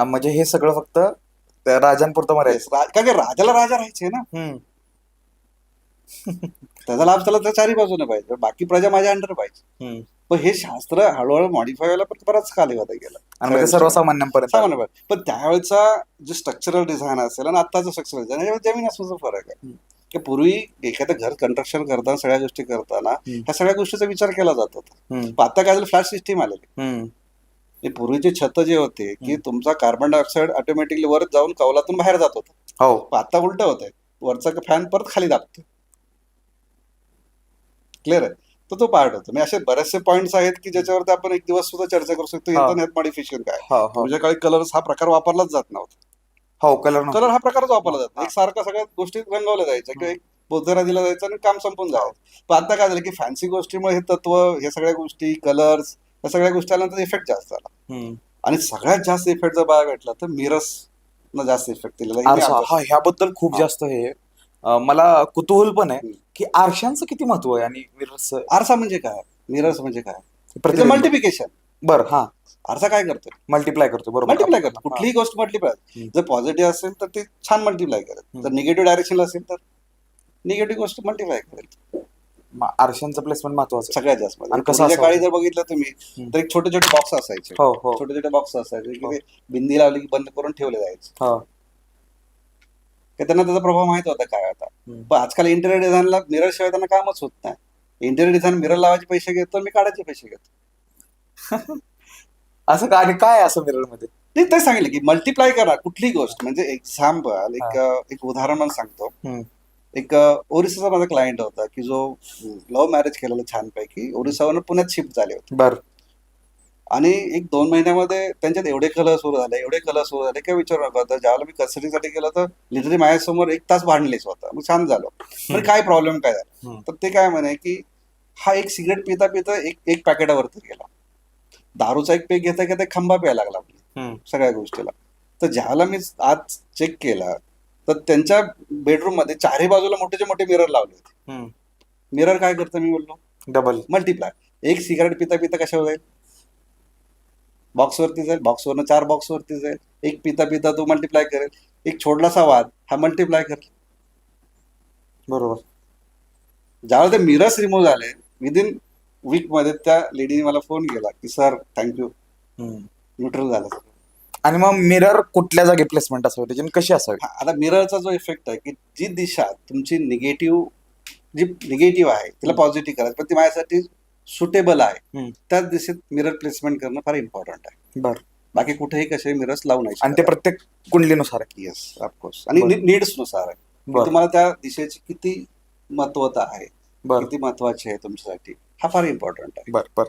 म्हणजे हे सगळं फक्त त्या राजांपुरतं मर्यादित. कारण की राजाला राजा राहायचे ना, हम्म. त्याचा लाभ त्याला त्या चारही बाजूने पाहिजे, बाकी प्रजा माझ्या अंडर पाहिजे. हम्म. पण हे शास्त्र हळूहळू मॉडिफाय व्हायला पण बराच काल होता गेला, आणि मग ते सर्वसामान्यांपर्यंत आलं. सामान्य. पण त्यावेळेचा जो स्ट्रक्चरल डिझाईन असेल आणि आताचं स्ट्रक्चरल डिझाईन याच्यामध्ये जमीन असण्याचा फरक आहे. की पूर्वी एखादं घर कंस्ट्रक्शन करताना, सगळ्या गोष्टी करताना ह्या सगळ्या गोष्टीचा विचार केला जात होता. हम्म. पण आता काय झालं, फ्लॅट सिस्टीम आलेली. हम्म. हे पूर्वीचे छत जे होते की तुमचा कार्बन डायऑक्साईड ऑटोमॅटिकली वर जाऊन कौलातून बाहेर जात होतं. हो. पण आता उलट होत आहे, वरचा फॅन परत खाली दाबतो. क्लिअर आहे. तर तो पार्ट होतो. म्हणजे असे बरेचसे पॉईंट्स आहेत की ज्याच्यावरती आपण एक दिवस सुद्धा चर्चा करू शकतो. हा. येतं ह्यात मॉडिफिकेशन काय. हो. हो. तुझ्या काळी कलर्स हा प्रकार वापरलाच जात नव्हता. हो. कलर कलर हा प्रकारच वापरला जात नाही. हा. एक सारखा सगळ्या गोष्टी रंगवल्या जायच्या किंवा एक बोधरा दिला जायचा आणि काम संपून जायचं. पण आता काय झालं की फॅन्सी गोष्टीमुळे हे तत्व, हे सगळ्या गोष्टी, कलर्स, या सगळ्या गोष्टी आल्यानंतर इफेक्ट जास्त आला. हम्म. आणि सगळ्यात जास्त इफेक्ट जर बघायला भेटला तर मिरस न जास्त इफेक्ट दिलेला आहे. आरसा, हा, ह्याबद्दल खूप हा. जास्त हे मला कुतूहल पण आहे हम्म. की आरशांचं किती महत्व आहे आणि मिरर्सचं. आरसा म्हणजे काय, मिरर्स म्हणजे काय, प्रतिबिंब. मल्टिप्लिकेशन. बर. हा. आरसा काय करतो, मल्टिप्लाय करतो. बरोबर. मल्टिप्लाय करतो. कुठलीही गोष्ट मल्टिप्लाय. हम्म. जर पॉझिटिव्ह असेल तर ते छान मल्टिप्लाय करेल, जर निगेटिव्ह डायरेक्शन असेल तर निगेटिव्ह गोष्ट मल्टिप्लाय करेल. आरशांचं प्लेसमेंट महत्वाचं आहे. सगळ्यात जास्त. आणि कसं पूर्वीच्या काळी असावं? जर बघितलं तुम्ही तर एक छोटे छोटे बॉक्स असायचे. हो. हो. छोटे छोटे बॉक्स असायचे की हो. ते बिंदी लावली की बंद करून ठेवले जायचे. हो. की त्यांना त्याचा प्रभाव माहित होता काय होता. पण आजकाल इंटेरियर डिझाईनला मिरर शिवाय त्यांना कामच होत नाही. इंटेरियर डिझाईन मिरर लावायचे पैसे घेतो, मी काढायचे पैसे घेतो. असं का, आणि काय असं मिरर मध्ये? नाही, ते सांगितलं की मल्टिप्लाय करा कुठली गोष्ट. म्हणजे एक्झाम्पल, एक उदाहरण मला सांगतो. एक ओरिसाचा माझा क्लायंट होता की जो लव्ह मॅरेज केलेलं छानपैकी, ओरिसावरून पुण्यात शिफ्ट झाले होते. बर. आणि एक 2 महिन्यामध्ये त्यांच्यात एवढे कलर सुरू झाले काय विचारू नका. तर ज्यावेळेला मी कस्टडीसाठी गेलो तर लिटरली माझ्यासमोर 1 तास भांडले स्वतः. मग छान झालं. म्हणजे काय प्रॉब्लेम काय झाला, तर ते काय म्हणे की हा एक सिगरेट पिता पिता एक पॅकेटावरती गेला, दारूचा एक पेक घेता घेता खंबा प्यायला लागला सगळ्या गोष्टीला. तर ज्यावेळेला मी आज चेक केला तर त्यांच्या बेडरूम मध्ये 4ही बाजूला मोठे मोठे मिरर लावले होते. मिरर काय करतं, मी बोललो डबल मल्टिप्लाय. एक सिगरेट पिता पिता कशावर जाईल, बॉक्सवरती जाईल, बॉक्सवरनं 4 बॉक्सवरती जाईल. एक पिता पिता तो मल्टिप्लाय करेल. एक छोडलासा वाद हा मल्टिप्लाय करेल. बरोबर. ज्यावेळेला ते मिरर्स रिमूव्ह झाले, विदिन वीक मध्ये त्या लेडीने मला फोन केला की सर थँक्यू, हम्म. न्यूट्रल झालं सगळं. आणि मग मिरर कुठल्या जागी प्लेसमेंट असावी त्याची आणि कशी असावी? हा, आता मिररचा जो इफेक्ट आहे की जी दिशा तुमची निगेटिव्ह आहे तिला हम्म. पॉझिटिव्ह करायचं, पण ती माझ्यासाठी सुटेबल आहे हम्म. त्याच दिशेत मिरर प्लेसमेंट करणं फार इम्पॉर्टंट आहे. बर. बाकी कुठेही कसे मिरर्स लावू नाही आणि ते शकत. प्रत्येक कुंडलीनुसार आहे. Yes, of course. आणि बरं. नीड्स नुसार आहे की बर तुम्हाला त्या दिशेची किती महत्वता आहे, बर किती महत्वाची आहे तुमच्यासाठी, हा फार इम्पॉर्टंट आहे. बर बर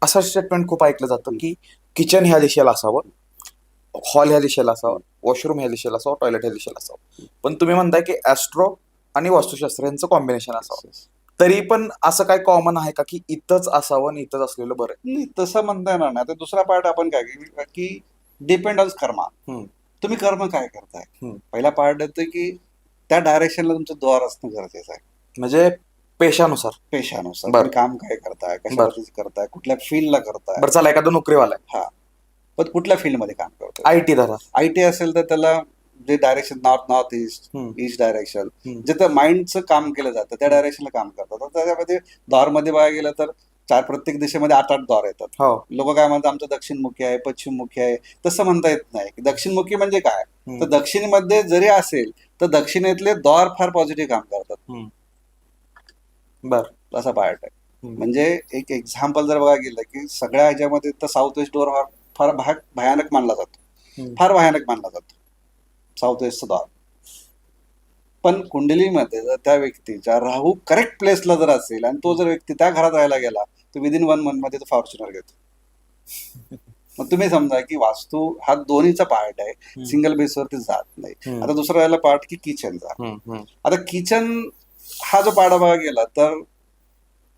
असं स्टेटमेंट खूप ऐकलं जातं की किचन ह्या दिशेला असावं, हॉल ह्या दिशेला असावं, वॉशरूम ह्या दिशेला असावं, टॉयलेट ह्या दिशेला असावं. पण तुम्ही म्हणताय की ऍस्ट्रो आणि वास्तुशास्त्र यांचं कॉम्बिनेशन असावं. Yes. तरी पण असं काय कॉमन आहे का की इथंच असावं आणि इथंच असलेलं बरं आहे? नाही, तसं म्हणता येणार नाही. आता दुसरा पार्ट आपण काय की डिपेंड ऑन कर्मा. हम्म. तुम्ही कर्म काय करताय. हम्म. पहिला पार्ट येतो की त्या डायरेक्शनला तुमचं द्वार असणं गरजेचं आहे. म्हणजे पेशानुसार. पेशानुसार बरं. तुम्ही काम काय करताय, कशासाठी करताय, कुठल्या फील्डला करताय. बरं, चला एखादा नोकरीवाला आहे, हा, पण कुठल्या फील्डमध्ये काम करतोय. आय टी धरा. IT असेल तर त्याला जे डायरेक्शन नॉर्थ ईस्ट, हम्म. ईस्ट डायरेक्शन, हम्म. जिथं माइंडचं काम केलं जातं त्या डायरेक्शनला काम करतात. तर त्याच्यामध्ये द्वारमध्ये बघायला गेलं तर प्रत्येक दिशेमध्ये 8-8 द्वार येतात. हो. लोक काय म्हणतात आमचं दक्षिणमुखी आहे, पश्चिममुखी आहे. तसं म्हणता येत नाही की दक्षिणमुखी म्हणजे काय. हम्म. तर दक्षिणेमध्ये जरी असेल तर दक्षिणेतले द्वार फार पॉझिटिव्ह काम करतात. हम्म. बर. असा पार्ट आहे. हम्म. म्हणजे एक एक्झाम्पल जर बघा गेलं की सगळ्या ह्याच्यामध्ये तर साऊथ वेस्ट डोअर फार भयानक मानला जातो. हम्म. फार भयानक मानला जातो साऊथ वेस्टचा द्वार. पण कुंडलीमध्ये जर त्या व्यक्तीच्या राहू करेक्ट प्लेसला जर असेल आणि तो जर व्यक्ती त्या घरात राहायला गेला तर विदिन 1 मंथ मध्ये तो फॉर्च्युनर घेतो. मग तुम्ही समजा की वास्तू हा दोन्हीचा पार्ट आहे, सिंगल बेसवरती जात नाही. हम्म. आता दुसरा राहिला पार्ट की किचनचा. हम्म. आता किचन हा जो पार्ट बघा गेला तर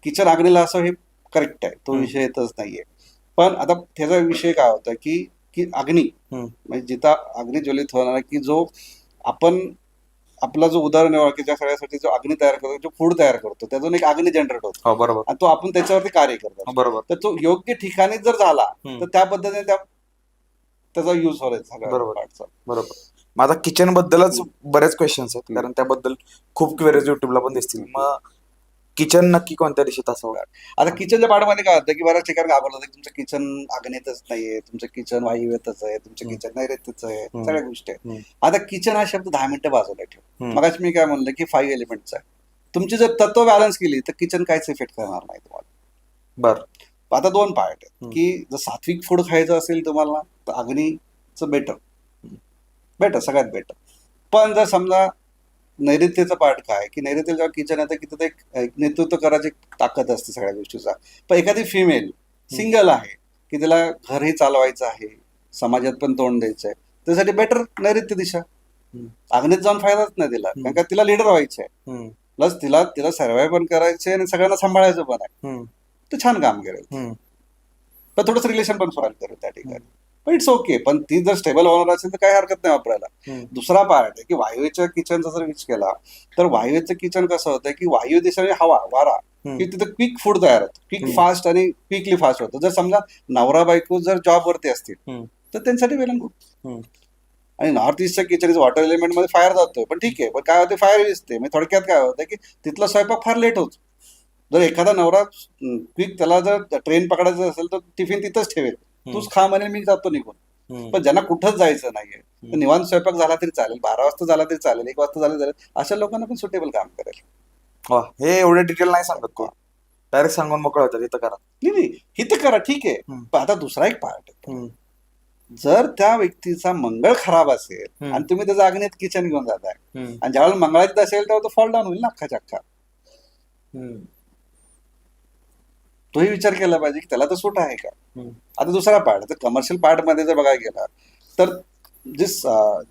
किचन अग्नीला असं हे करेक्ट आहे, तो विषय येतच नाहीये. पण आता त्याचा विषय काय होता की अग्नी म्हणजे जिथं अग्नी ज्वलित होणार की जो आपण आपला जो उदरनिर्वाहाच्या सगळ्यासाठी जो अग्नी तयार करतो, जो फूड तयार करतो, त्यातून एक अग्नी जनरेट होतो. हो, बरोबर. आणि तो आपण त्याच्यावरती कार्य करतो. बरोबर. तर तो योग्य ठिकाणी जर झाला तर त्या पद्धतीने त्याचा युज होईल सगळ्या बरोबर. पार्टचा. बरोबर. माझा किचन बद्दलच बरेच क्वेश्चन्स आहेत, कारण त्याबद्दल खूप क्वेरीज युट्यूबला पण दिसतील. मग किचन नक्की कोणत्या दिशेत असावं? आता किचनच्या पार्टमध्ये काय होतं की बऱ्याच ठिकाणी घाबरलं होतं की तुमचं किचन अग्नीतच नाहीये, तुमचं किचन वायुवेतच आहे, तुमचं किचन नैऋत्यच आहे, सगळ्या गोष्टी आहेत. आता किचन हा शब्द 10 मिनिटं बाजूला ठेव. मगाशी मी काय म्हणलं की 5 एलिमेंट्स आहे. तुमची जर तत्व बॅलन्स केली तर किचन काहीच इफेक्ट करणार नाही तुम्हाला. बर. आता 2 पार्ट आहेत की जर सात्विक फूड खायचं असेल तुम्हाला तर अग्नीचं बेटर सगळ्यात बेटर. पण जर समजा नैऋत्यचा पार्ट काय की नैऋत्य जेव्हा किचन येतं की तिथे एक नेतृत्व करायची ताकद असते सगळ्या गोष्टीचा. पण एखादी फिमेल सिंगल आहे की तिला घरही चालवायचं आहे, समाजात पण तोंड द्यायचं आहे, त्यासाठी बेटर नैऋत्य दिशा. अग्नीत जाऊन फायदाच नाही तिला, कारण का तिला लीडर व्हायचं आहे, प्लस तिला सर्वाइव्ह पण करायचंय आणि सगळ्यांना सांभाळायचं पण आहे. तर छान काम करेल, पण थोडंसं रिलेशन पण सॉल्व करेल त्या ठिकाणी. पण इट्स ओके. पण ती जर स्टेबल होणार असेल तर काही हरकत नाही वापरायला. दुसरा पार्ट आहे की वायुच्या किचनचा जर विचार केला तर वायुचं किचन कसं होतं की वायू दिशेने हवा वारा की तिथं क्विक फूड तयार होतं, क्विक फास्ट आणि क्विकली फास्ट होतं. जर समजा नवरा बायको जर जॉबवरती असतील तर त्यांच्यासाठी वेल अँड गुड. आणि नॉर्थ ईस्टच्या किचन वॉटर एलिमेंट मध्ये फायर जातोय, पण ठीक आहे. पण काय होते फायर विजते. म्हणजे थोडक्यात काय होतं की तिथला स्वयंपाक फार लेट होतो. जर एखादा नवरा क्विक त्याला जर ट्रेन पकडायचं असेल तर टिफिन तिथंच ठेवेल, तूच खा म्हणे मी जातो निघून. पण ज्यांना कुठंच जायचं नाहीये तर निवांत स्वयंपाक झाला तरी चालेल, 12 वाजता झाला तरी चालेल, 1 वाजता झाला चालेल, अशा लोकांना पण सुटेबल काम करेल. हे एवढे डिटेल नाही सांगत तू, डायरेक्ट सांगून मोकळं होतं इथं करा. नाही इथं करा ठीक आहे. पण आता दुसरा एक पार्ट आहे, जर त्या व्यक्तीचा मंगळ खराब असेल आणि तुम्ही त्याचं अग्नीत किचन घेऊन जाताय आणि ज्यावेळेला मंगळात असेल तेव्हा तो फॉल डाऊन होईल ना अख्खाच्या अख्खा. तोही विचार केला पाहिजे की त्याला तर सूट आहे का. आता दुसरा पार्ट, तर कमर्शियल पार्ट मध्ये जर बघायला गेला तर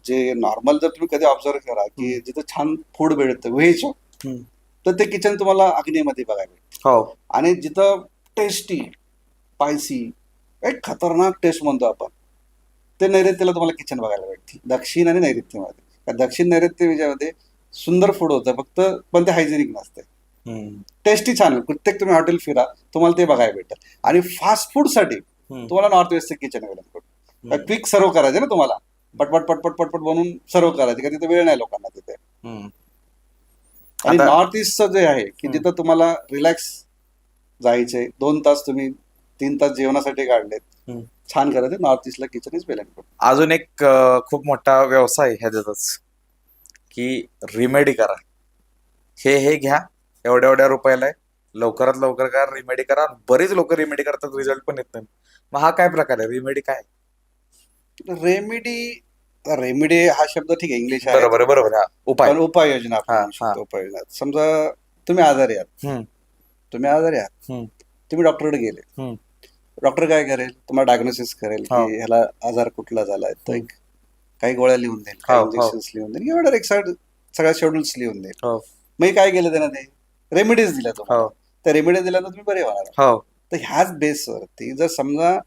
जे नॉर्मल जर तुम्ही कधी ऑब्झर्व करा की जिथं छान फूड मिळतं व्हेज, तर ते किचन तुम्हाला अग्नीमध्ये बघायला मिळतं. आणि जिथं टेस्टी स्पायसी एक खतरनाक टेस्ट म्हणतो आपण, ते नैऋत्यला तुम्हाला किचन बघायला भेटते, दक्षिण आणि नैऋत्यमध्ये. दक्षिण नैऋत्य विजयामध्ये सुंदर फूड होतं फक्त, पण ते हायजेनिक नसते. टेस्टी छान, प्रत्येक तुम्ही हॉटेल फिरा तुम्हाला ते बघायला भेटतं. आणि फास्ट फूड साठी तुम्हाला नॉर्थ वेस्टचं किचन अवेलेबल. क्विक सर्व करायचे ना तुम्हाला, पटपट पटपट पटपट बनवून सर्व करायचे, का तिथे वेळ नाही लोकांना तिथे. आणि नॉर्थ ईस्टचं जे आहे की जिथं तुम्हाला रिलॅक्स जायचे 2 तास तुम्ही 3 तास जेवणासाठी काढलेत. हम्म. छान करायचे. नॉर्थ ईस्टला kitchen is well and good. अजून एक खूप मोठा व्यवसाय ह्याच्यातच की रिमेडी करा. हे घ्या, एवढ्या एवढ्या रुपयाला आहे, लवकरात लवकर करा, रिमेडी करा. बरीच लोक रिमेडी करतात, रिझल्ट पण येत नाही. मग हा काय प्रकार आहे? रिमेडी काय? रेमेडी रेमेडी हा शब्द ठीक आहे, इंग्लिश आहे, बरोबर आहे, बरोबर आहे. हा, उपाय. पण उपाययोजना आपण हा, म्हणू हा. शकतो. उपाययोजना समजा तुम्ही आजारी आहात, हम्म, तुम्ही हम्म, तुम्ही डॉक्टरकडे गेले. हम्म. डॉक्टर काय करेल? तुम्हाला डायग्नोसिस करेल हो. की ह्याला आजार कुठला झालाय, तर हम्म. काही गोळ्या लिहून देईल, काही हो, हो. इंजेक्शन्स लिहून देईल, एवढं एक साईड सगळ्या शेड्यूल्स लिहून देईल. हो, मग हे काय केलं त्यानं? ते रेमेडीज दिल्या तुम्हाला. हो, त्या रेमेडीज दिल्यानंतर तुम्ही बरे होणार. हो. तर ह्याच बेसवरती जर समजा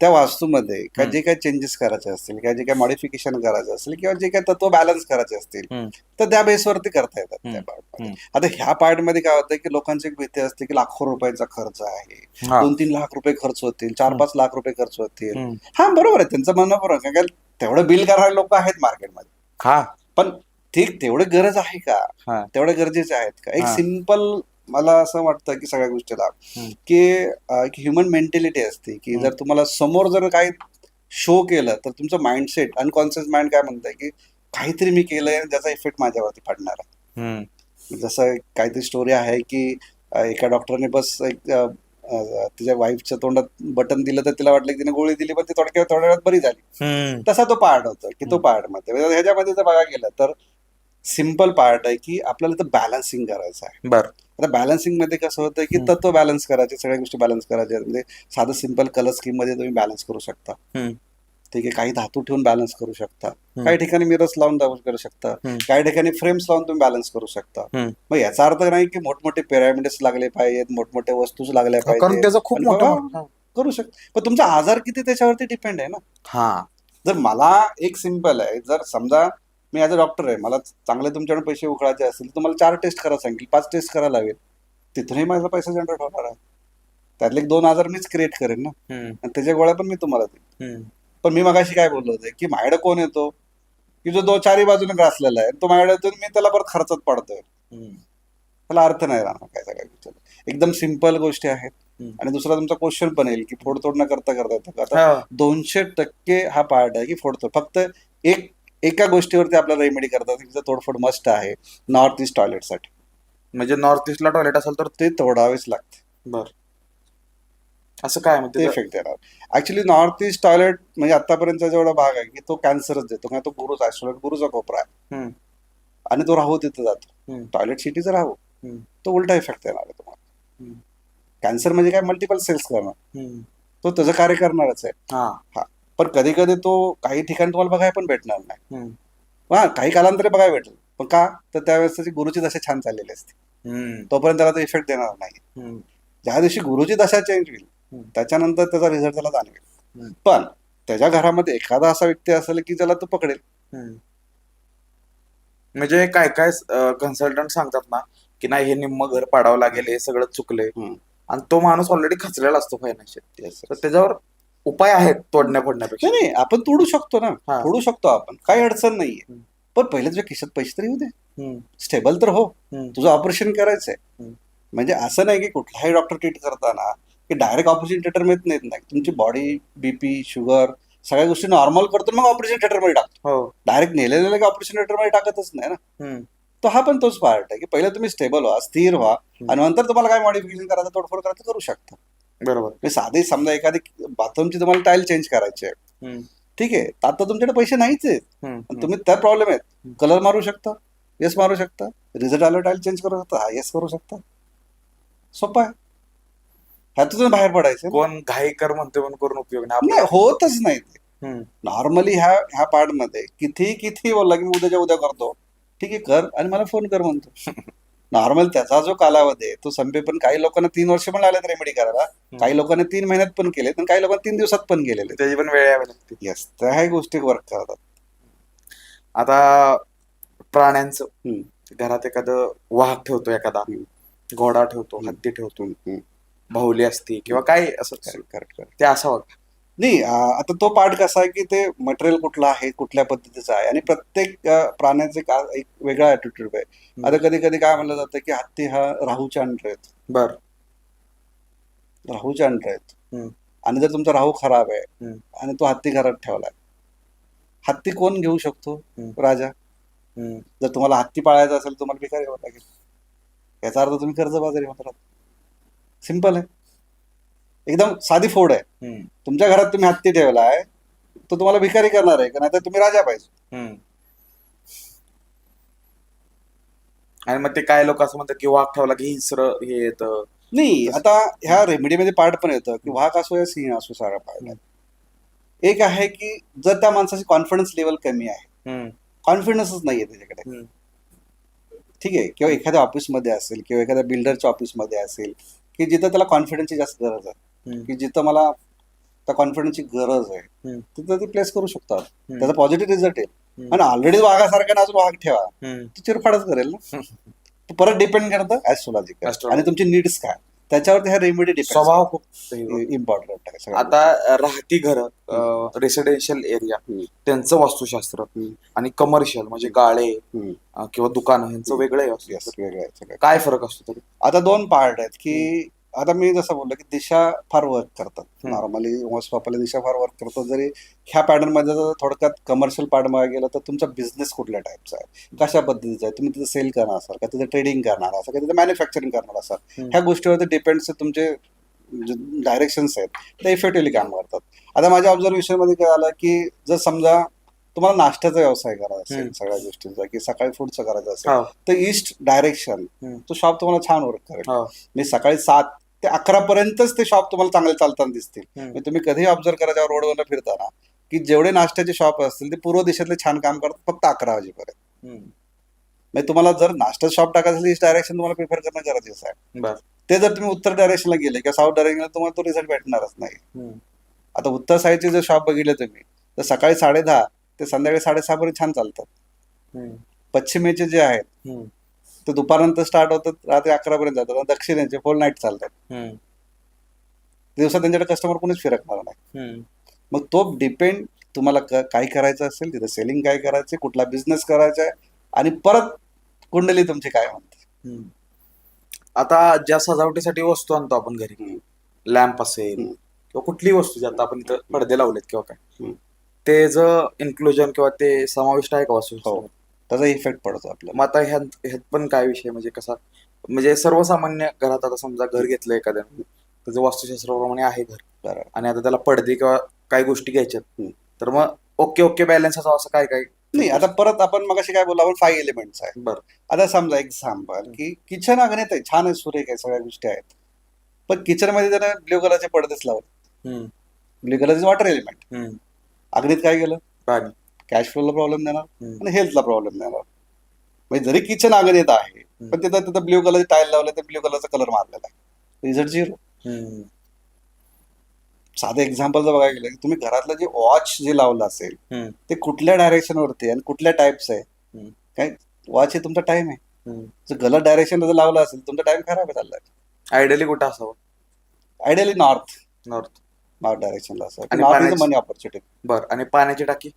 त्या वास्तूमध्ये का हम्म. जे काही चेंजेस करायचे असतील, किंवा जे काही मॉडिफिकेशन करायचे असतील, किंवा जे काही तत्व बॅलन्स करायचे असतील, हम्म. तर त्या बेसवरती करता येतात त्या हम्म. पार्टमध्ये. हम्म. आता ह्या पार्टमध्ये काय होतं की लोकांची एक भीती असते की लाखो रुपयाचा खर्च आहे, हा. 2-3 लाख रुपये खर्च होतील, 4-5 लाख रुपये खर्च होतील. हम्म. हा, बरोबर आहे, त्यांचं म्हणणं बरोबर आहे. कारण तेवढं बिल करणारे लोक आहेत मार्केटमध्ये. हा, पण ठीक तेवढे गरज आहे का? हा. तेवढे गरजेचे आहेत का? एक हा. सिंपल मला असं वाटतं की सगळ्या गोष्टीला हम्म. की ह्युमन मेंटॅलिटी असते की हम्म. जर तुम्हाला समोर जर काही शो केलं तर तुमचं माइंडसेट, अनकॉन्शियस माइंड काय म्हणतंय की काहीतरी मी केलंय आणि त्याचा इफेक्ट माझ्यावरती पडणार आहे. हम्म. जसं काहीतरी स्टोरी आहे की एका डॉक्टरने बस एक तिच्या वाईफच्या तोंडात बटन दिलं तर तिला वाटलं की तिने गोळी दिली, पण ती थोड्या वेळात बरी झाली. हम्म. तसा तो पार्ट होतो की तो पार्ट मध्ये ह्याच्यामध्ये जर बघा गेलं तर सिम्पल पार्ट आहे की आपल्याला तर बॅलन्सिंग करायचं आहे. बर. आता बॅलन्सिंग मध्ये कसं होतं की तत्व बॅलन्स करायचे, सगळ्या गोष्टी बॅलन्स करायच्या. म्हणजे साधं सिम्पल कलर स्कीम मध्ये तुम्ही बॅलन्स करू शकता. हम्म. ठीक आहे, काही धातू ठेवून बॅलन्स करू शकता, हम्म. काही ठिकाणी मिरर्स लावून बॅलन्स करू शकता, हम्म. काही ठिकाणी फ्रेम्स लावून तुम्ही बॅलन्स करू शकता. हम्म. मग याचा अर्थ नाही की मोठमोठे पिरॅमिड्स लागले पाहिजेत, मोठमोठे वस्तूच लागल्या कारण पाहिजेत. त्याचं खूप पण मोठं बाबा, करू शकता, पण तुमचा आजार किती त्याच्यावरती डिपेंड आहे ना. हा. जर मला एक सिंपल आहे, जर समजा मी ॲज अ डॉक्टर आहे, मला चांगले तुमच्याकडे पैसे उकळायचे असतील, तुम्हाला 4 टेस्ट करायला सांगेल, 5 टेस्ट करायला लागेल, तिथूनही माझा पैसा जनरेट होणार आहे. त्यातले 2 आजार मीच क्रिएट करेन ना, हम्म. आणि त्याच्या गोळ्या पण मी तुम्हाला देईन. हम्म. पण मी मगाशी काय बोललो होते की माझ्याकडे कोण येतो की जो 2-4 बाजूने ग्रासलेला आहे, तो माझ्याकडे येतो, मी त्याला परत खर्चात पडतोय, हम्म. त्याला अर्थ नाही राहणार काय सगळ्या गोष्टीला. एकदम सिंपल गोष्टी आहेत. हम्म. आणि दुसरा तुमचा क्वेश्चन पण येईल की फोडतोड न करता येतं का? आता हा. 200% हा पार्ट आहे की फोडतोड. फक्त एका गोष्टीवरती आपल्याला रेमेडी करतात, तिचं तोडफोड मस्ट आहे, नॉर्थ ईस्ट टॉयलेटसाठी. म्हणजे नॉर्थ ईस्टला टॉयलेट असेल तर ते तोडावेच लागते, बर. असं काय ते म्हणते? इफेक्ट येणार. ऍक्च्युली नॉर्थ ईस्ट टॉयलेट म्हणजे आतापर्यंतचा जेवढा भाग आहे की तो कॅन्सरच देतो, कारण तो गुरुचा कोपरा आहे, हम्म. आणि तो राहू तिथे जातो. हम्म. टॉयलेट सिटीचं राहू, हम्म. तो उलटा इफेक्ट येणार आहे तुम्हाला. हम्म. कॅन्सर म्हणजे काय? मल्टिपल सेल्स करणार, हम्म. तो त्याचं कार्य करणारच आहे. हा. हा, पण कधी कधी तो काही ठिकाणी तुम्हाला बघायला पण भेटणार नाही. हम्म. हा, काही कालांतरे बघायला भेटेल, पण का? तर त्यावेळेस त्याची गुरुची दशा छान चाललेली असते, हम्म. तोपर्यंत त्याला तो इफेक्ट देणार नाही. हम्म. ज्या दिवशी गुरुची दशा चेंज होईल हम्म. त्याच्यानंतर त्याचा रिझल्ट त्याला जाणवेल. हम्म. पण त्याच्या घरामध्ये एखादा असा व्यक्ती असेल की ज्याला तो पकडेल. हम्म. म्हणजे काय काय कन्सल्टंट सांगतात ना की नाही, हे निम्म घर पाडावं लागेल, हे सगळं चुकलंय, हम्म. आणि तो माणूस ऑलरेडी खचलेला असतो फायनान्शियल, Yes, तर yes. त्याच्यावर उपाय आहेत तोडण्या फोडण्यापेक्षा. नाही, आपण तोडू शकतो ना, हा. तोडू शकतो आपण, काही अडचण नाहीये. हम्म. पण पहिले तुझ्या खिशात पैसे तरी येऊ दे, हम्म. स्टेबल तर हो. हम्म. तुझं ऑपरेशन करायचंय, हम्म. म्हणजे असं नाही की कुठलाही डॉक्टर ट्रीट करताना की डायरेक्ट ऑपरेशन थिएटरमध्ये नेत नाही. तुमची बॉडी, बीपी, शुगर, सगळ्या गोष्टी नॉर्मल करतो, मग ऑपरेशन थिएटरमध्ये टाकतो. हो. डायरेक्ट नेलेलं की ऑपरेशन थिएटरमध्ये टाकतच नाही ना. हम्म. तो हा पण तोच पार्ट आहे की पहिले तुम्ही स्टेबल व्हा, स्थिर व्हा, आणि नंतर तुम्हाला काय मॉडिफिकेशन करायचं, तोडफोड करायचं, करू शकता. बरोबर. म्हणजे साधे समजा एखादी बाथरूमची तुम्हाला टाईल चेंज करायची आहे, हम्म. ठीक आहे, तर आता तुमच्याकडे पैसे नाहीच आहेत, हम्म. आणि तुम्ही त्या प्रॉब्लेम आहेत, कलर मारू शकता, येस मारू शकता, रिझल्ट आलं टाईल चेंज करू शकता, हा येस करू शकता, सोपं आहे. ह्यातून बाहेर पडायचं कोण घाई कर म्हणते म्हणून करून उपयोग नाही नाही, आपलं. होतच नाही ते. हम्म. नॉर्मली ह्या पार्टमध्ये किती बोलला की मी उद्याच्या उद्या करतो, ठीक आहे कर, आणि मला फोन कर म्हणतो. नॉर्मल त्याचा जो कालावधी आहे तो संपे, पण काही लोकांना 3 वर्ष पण लागलेत रेमेडी करायला, काही लोकांना 3 महिन्यात पण केले, पण काही लोकांना 3 दिवसात पण गेलेले. त्याची पण वेळ यावी लागते. येस, त्या ह्या गोष्टी वर्क करतात. आता प्राण्यांचं, हम्म. घरात एखादं वाहक ठेवतो, एखादा हम्म. घोडा ठेवतो, हम्म. हत्ती ठेवतो, हम्म. बाहुली असती किंवा काय असं, करेक्ट. ते असावं. नाही, आता तो पार्ट कसा आहे की ते मटेरियल कुठलं आहे, कुठल्या पद्धतीचं आहे, आणि प्रत्येक प्राण्याचे एक वेगळा ऍटिट्यूड आहे. आता कधी कधी काय म्हणलं जातं की हत्ती हा राहूच्या अंडर येतो. बर. राहूचे अंडर आहेत हम्म. आणि जर तुमचा राहू खराब आहे हम्म. आणि तो हत्ती घरात ठेवलाय, हत्ती कोण घेऊ शकतो? हम्म. राजा. हम्म. जर तुम्हाला हत्ती पाळायचा असेल तर तुम्हाला भिकारी व्हावं लागेल. याचा अर्थ तुम्ही कर्जबाजारी होणार. सिंपल आहे, एकदम साधी फोड आहे. हम्म. तुमच्या घरात तुम्ही हत्ती ठेवलाय, तो तुम्हाला भिकारी करणार आहे का नाही तर तुम्ही राजा पाहिजे. हम्म. आणि मग ते काय लोक असं म्हणतात की वाघ ठेवला की हिंस्र हे येतं. नाही, तसं- आता ह्या रेमेडीमध्ये पार्ट पण येतं की वाघ असो या सिंह असो सारा पाहिला. एक आहे की जर त्या माणसाची कॉन्फिडन्स लेवल कमी आहे, हम्म. कॉन्फिडन्सच नाहीये त्याच्याकडे, हम्म. ठीक आहे, किंवा एखाद्या ऑफिसमध्ये असेल किंवा एखाद्या बिल्डरच्या ऑफिसमध्ये असेल की जिथं त्याला कॉन्फिडन्सची जास्त गरज आहे, हम्म. की जिथं मला त्या कॉन्फिडन्सची गरज आहे हम्म. तिथं ते प्लेस करू शकतात. हम्म. त्याचा पॉझिटिव्ह रिझल्ट येईल. हम्म. आणि ऑलरेडी वाघासारखा अजून वाघ ठेवा, हम्म. तो चिरफाडच करेल ना. तो परत डिपेंड करतं ऍस्ट्रोलॉजिकल Astrological. आणि तुमची नीड्स काय, त्याच्यावरती ह्या रेमेडी डिपेंड. स्वभाव खूप हे- इम्पॉर्टंट आहे सगळ्यात. आता राहती घर रेसिडेन्शियल एरिया हम्म. त्यांचं वास्तुशास्त्र हम्म. आणि कमर्शियल म्हणजे गाळे हम्म. किंवा दुकानं यांचं वेगळं आहे Yes, वास्तुशास्त्र. वेगळं आहे सगळं. काय फरक असतो तरी? आता दोन पार्ट आहेत की आता मी जसं बोललो की दिशा फार वर्क करतात. हम्म. नॉर्मली मोस्ट पॉप्युलर दिशा फार वर्क करतात. जरी ह्या पॅटर्न मध्ये जर थोडक्यात कमर्शियल पार्ट मध्ये गेलं तर तुमचा बिझनेस कुठल्या टाईपचा आहे, कशा पद्धतीचा आहे, तुम्ही तिथे सेल करणार असाल का, तिथे ट्रेडिंग करणार असाल का, तिथे मॅन्युफॅक्चरिंग करणार असाल, हम्म. ह्या गोष्टीवरती डिपेंड्स तुमचे डायरेक्शन्स आहेत ते इफेक्टिव्हली काम करतात. आता माझ्या ऑब्झर्वेशन मध्ये काय आलं की जर समजा तुम्हाला नाश्त्याचा व्यवसाय करायचा असेल, हम्म. सगळ्या गोष्टींचा की सकाळी फूडचं करायचं असेल हो. तर ईस्ट डायरेक्शन हम्म. तो शॉप तुम्हाला छान वर्क करेल. हो. मी सकाळी 7 ते 11 पर्यंतच ते शॉप तुम्हाला चांगले चालताना दिसतील. हम्म. म्हणजे तुम्ही कधीही ऑब्झर्व करा जेव्हा रोडवर फिरताना की जेवढे नाश्त्याचे शॉप असतील ते पूर्व दिशेतले छान काम करतात फक्त 11 वाजेपर्यंत. हम्म. म्हणजे तुम्हाला जर नाश्ता शॉप टाकायचं असेल ईस्ट डायरेक्शन तुम्हाला प्रिफर करणं गरजेचं आहे. बर. ते जर तुम्ही उत्तर डायरेक्शनला गेले किंवा साऊथ डायरेक्शनला तुम्हाला तो रिझल्ट भेटणारच नाही. हम्म. आता उत्तर साईडचे जर शॉप बघितले तुम्ही तर सकाळी 10:30 ते संध्याकाळी 6:30 पर्यंत छान चालतात. हम्म. पश्चिमेचे जे आहेत हम्म. ते दुपारनंतर स्टार्ट होतात, रात्री 11 पर्यंत जातात. आणि दक्षिणेचे होल नाईट चालतात. हम्म. दिवसात त्यांच्याकडे कस्टमर कोणीच फिरकणार नाही. हम्म. मग तो डिपेंड तुम्हाला काय करायचं असेल, तिथे सेलिंग काय करायचे, कुठला बिझनेस करायचा आहे आणि परत कुंडली तुमची काय म्हणते. हम्म. आता ज्या सजावटीसाठी वस्तू आणतो आपण घरी, हम्म. लॅम्प असेल हम्म. किंवा कुठलीही वस्तू जी आता आपण इथं पडदे लावलेत किंवा काय, हम्म. ते जर इन्क्लुजन किंवा ते समाविष्ट आहे का हो, वास्तुशास्त्रात? त्याचा इफेक्ट पडतो आपल्याला. मग आता ह्यात पण काय विषय म्हणजे कसा, म्हणजे सर्वसामान्य घरात आता समजा घर घेतलं एखाद्यानं, त्याचं वास्तुशास्त्राप्रमाणे आहे घर बरोबर. आणि आता त्याला पडदे किंवा काही गोष्टी घ्यायच्यात, हम्म. तर मग ओके बॅलन्स असावं असं काय काय? नाही, आता परत आपण मगाशी काय बोललो आपण 5 एलिमेंट्स आहे. बरं. आता समजा एक्झाम्पल की किचन अग्नेत आहे, छान आहे, सुरेख आहे, सगळ्या गोष्टी आहेत, पण किचन मध्ये त्याने ब्ल्यू कलरचे पडदेच लावले. हम्म. Blue colour is water element. हम्म. अग्नीत काय गेलं, पाणी. कॅश फ्लोला प्रॉब्लेम देणार हम्म. आणि हेल्थला प्रॉब्लेम देणार. म्हणजे जरी किचन अग्नीत आहे पण तिथं ब्ल्यू कलरचे टाईल लावले तर ब्ल्यू कलरचा कलर मारलेला आहे, रिझल्ट 0. हम्म. साधं एक्झाम्पल जर बघायला गेलं की तुम्ही घरातलं जे वॉच जे लावलं असेल हम्म. ते कुठल्या डायरेक्शन वरती आणि कुठल्या टाईपचं आहे, हम्म. काय वॉच हे तुमचा टाइम आहे. हम्म. जर गलत डायरेक्शन जर लावला असेल तुमचा टाइम खराब आहे चाललाय. आयडियली कुठं असावं? Ideally north north. डायरेक्शनला असावं. आणि नॉर्थ इज पाण्याची- मनी ऑपॉर्च्युनिटी. बर. आणि पाण्याची टाकी?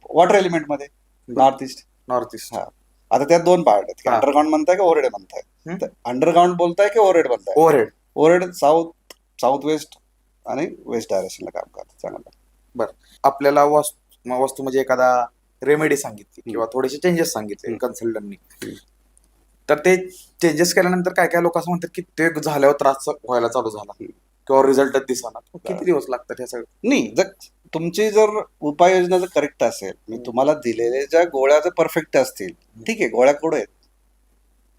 वॉटर एलिमेंट मध्ये नॉर्थ ईस्ट. North east. हा. आता त्यात 2 पार्ट आहेत, हा. अंडरग्राऊंड म्हणताय की ओव्हरहेड म्हणताय. हम्म. तर अंडरग्राऊंड बोलताय की ओव्हरहेड म्हणताय? ओव्हरहेड. ओव्हरहेड साऊथ वेस्ट आणि वेस्ट डायरेक्शनला काम करतात चांगलं. बर. आपल्याला वस्तू म्हणजे एखादा रेमेडी सांगितली किंवा थोडेसे चेंजेस सांगितले कन्सल्टंटनी, तर ते चेंजेस केल्यानंतर काय काय लोक असं म्हणतात की ते झाल्यावर त्रास व्हायला चालू झाला किंवा रिझल्टच दिसणार, किती दिवस लागतात हे सगळं? नाही, जर तुमची जर उपाययोजना जर करेक्ट असेल, मी तुम्हाला दिलेल्या ज्या गोळ्या जर परफेक्ट असतील, ठीक आहे, गोळ्या कुठे आहेत,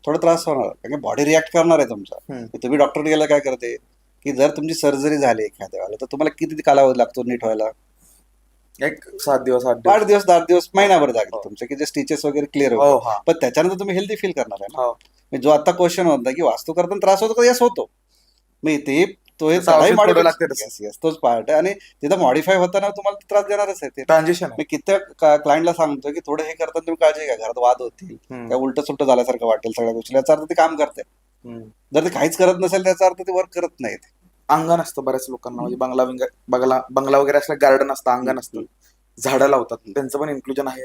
थोडा त्रास होणार कारण बॉडी रिॲक्ट करणार आहे तुमचा. तुम्ही डॉक्टर गेला काय करते की जर तुमची सर्जरी झाली एखाद्या वेळेला तर तुम्हाला किती कालावधी लागतो नीट व्हायला? एक 7 दिवस 8 8 दिवस 10 दिवस महिनाभर जाईल तुमचे की जे स्टिचेस वगैरे क्लिअर हो. होतात. हा. पण त्याच्यानंतर तुम्ही हेल्दी फील करणार आहे ना. हो. म्हणजे जो आता क्वेश्चन होता की वास्तू करताना त्रास होतो का? यस होतो. मी ते तो हे तसं औषध थोडं लागतं मॉडिफाय तसं. यस तोच पार्ट आहे आणि तिथं मॉडिफाय होताना तुम्हाला त्रास देणारच आहे ते. ट्रान्झिशन आहे. मी किती क्लायंटला सांगतो की थोडं हे करताना तुम्ही काळजी घ्या, घरात वाद होतील, त्या उलट सुलट झाल्यासारखं वाटेल सगळ्या गोष्टी, याचा अर्थ ते काम करते. जर ते काहीच करत नसेल त्याचा अर्थ ते वर्क करत नाहीत. अंगण असतं बऱ्याच लोकांना, म्हणजे बंगला वगैरे असलं, गार्डन असतं, अंगण असतं, झाडं लावतात, त्यांचं पण इन्क्लुजन आहे?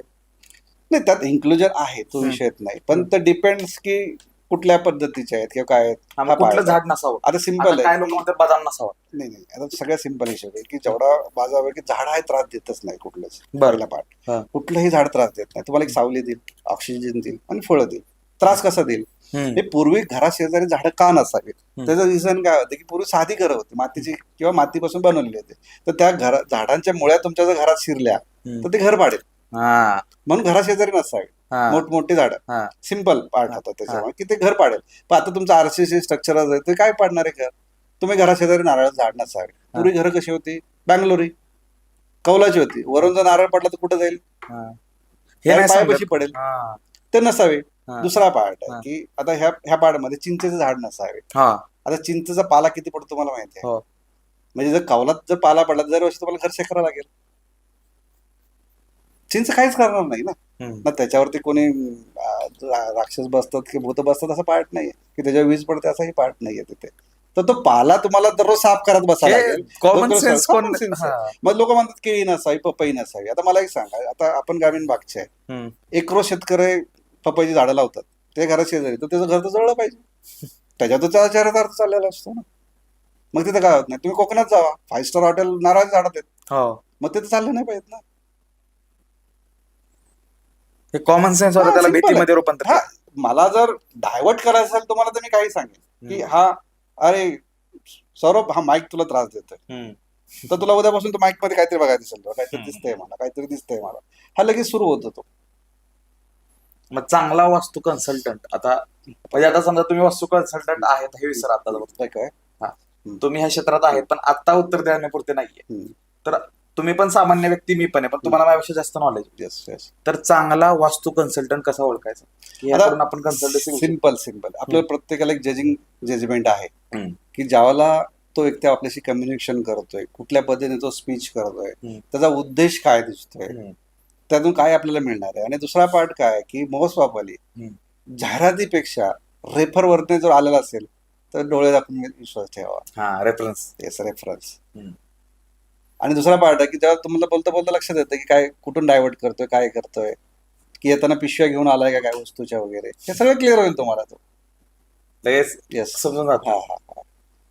नाही, त्यात इन्क्लुजन आहे, तो विषयच नाही, पण ते डिपेंड्स की कुठल्या पद्धतीचे आहेत किंवा काय आहेत हा, हा मग कुठलं पाहायचा. झाड नसावं. आता सिंपल आता काय आहे लोक की- म्हणतात बदाम नसावा. नाही नाही, आता सगळ्यात सिंपल हिशोब आहे की जेवढा माझा आहे की झाड आहे त्रास देतच नाही कुठलंच. बरं. पहिला पार्ट, हा. कुठलंही झाड त्रास देत नाही. तुम्हाला एक सावली देईल, ऑक्सिजन देईल आणि फळं देईल. त्रास कसा देईल? हम्म. हे पूर्वी घरा शेजारी झाडं का नसावीत? हम्म. त्याचं रिझन काय होतं की पूर्वी साधी घरं होती, मातीची किंवा मातीपासून बनवलेली होती. तर त्या झाडांच्या मुळ्या तुमच्या जर घरात शिरल्या हम्म. तर ते घर पाडेल. हा. म्हणून घरा शेजारी नसावी हा. मोठमोठी झाडं. हा. सिंपल पार्ट होता त्याच्यामुळे की ते घर पाडेल. पण आता तुमचं आरसीसी स्ट्रक्चर आहे ते काय पाडणार आहे घर? तुम्ही घरा शेजारी नारळाचं झाड नसावे. पूर्वी घरं कशी होती? बँगलोरी कौलाची होती. वरून जर नारळ पडला तर कुठं जाईल? हा. हे नाही पायापाशी समजत. पडेल. हा. ते नसावे. हा. दुसरा पार्ट हा. आहे की आता ह्या पार्टमध्ये चिंचेचं झाड नसावे. हा. आता चिंचेचा पाला किती पडतो तुम्हाला माहिती आहे? हो. म्हणजे जर कौलात जर पाला पडला तर दरवर्षी तुम्हाला खर्च करावा लागेल. चिंच काहीच करणार नाही ना. हम्म. ना त्याच्यावरती कोणी राक्षस बसतात की भूत बसतात असं पार्ट नाहीये, की त्याच्यावर वीज पडते असाही पार्ट नाहीये तिथे. तर तो पाला तुम्हाला दररोज साफ करत बसावा हे लागेल. कॉमन लोकं सेन्स common कोण sense आहे. हा. मग लोक म्हणतात केळी नसावी, पपई नसावी. आता मला एक सांगा, आता आपण ग्रामीण भागचे आहे, हम्म. एकरो शेतकरी पपईची झाडं लावतात, ते घरात शेजारी, तर त्याचं घर तर जळलं पाहिजे. त्याच्यात तो चरितार्थ चाललेला असतो ना. मग तिथं काय होत नाही. तुम्ही कोकणात जावा, 5 स्टार हॉटेल नारळाची झाडं आहेत, हो. मग तिथं चाललं नाही पाहिजे ना. हे कॉमन सेन्स होतं, हा, त्याला simple भीतीमध्ये आहे. रूपांतर हा, मला जर डायव्हर्ट करायचं असेल तुम्हाला तर मी काही सांगेन की हा, अरे सौरभ, हा माईक तुला त्रास देतोय, हम्म. तर तुला उद्यापासून तो माईक मध्ये काहीतरी बघायला दिसेल, काहीतरी हम्म. दिसतंय मला, काहीतरी दिसतंय मला. हा लगेच सुरू होतो तो. मग चांगला वास्तू कन्सल्टंट, आता म्हणजे आता समजा तुम्ही वास्तू कन्सल्टंट आहेत हे विसरा आता. काय काय तुम्ही ह्या क्षेत्रात आहेत पण आता उत्तर देण्यापुरते नाहीये. हम्म. तर तुम्ही पण सामान्य व्यक्ती, मी पण आहे, पण तुम्हाला माझ्यापेक्षा जास्त नॉलेज. Yes yes. तर चांगला वास्तू कन्सल्टंट कसा ओळखायचा, की याकडून आपण कन्सल्टन्सी. सिंपल आपल्याला प्रत्येकाला एक जजमेंट आहे हम्म. की ज्यावेळेला तो व्यक्ती आपल्याशी कम्युनिकेशन करतोय, कुठल्या पद्धतीने तो स्पीच करतोय, हम्म. त्याचा उद्देश काय दिसतोय, त्यातून काय आपल्याला मिळणार आहे. आणि दुसरा पार्ट काय की मोस्ट ऑफली जाहिरातीपेक्षा रेफर वरती जर आलेला असेल तर डोळे दाखवून विश्वास ठेवा. हा, रेफरन्स. Yes, reference. हम्म. आणि दुसरा पार्ट आहे की जेव्हा तुम्हाला बोलता बोलता लक्षात येतं की काय कुठून डायव्हर्ट करतोय, काय करतोय, की येताना पिशव्या घेऊन आलाय का काय वस्तूच्या वगैरे, हे सगळं क्लिअर होईल तुम्हाला तो. लगेच येस. समजून जात. हा हा हा.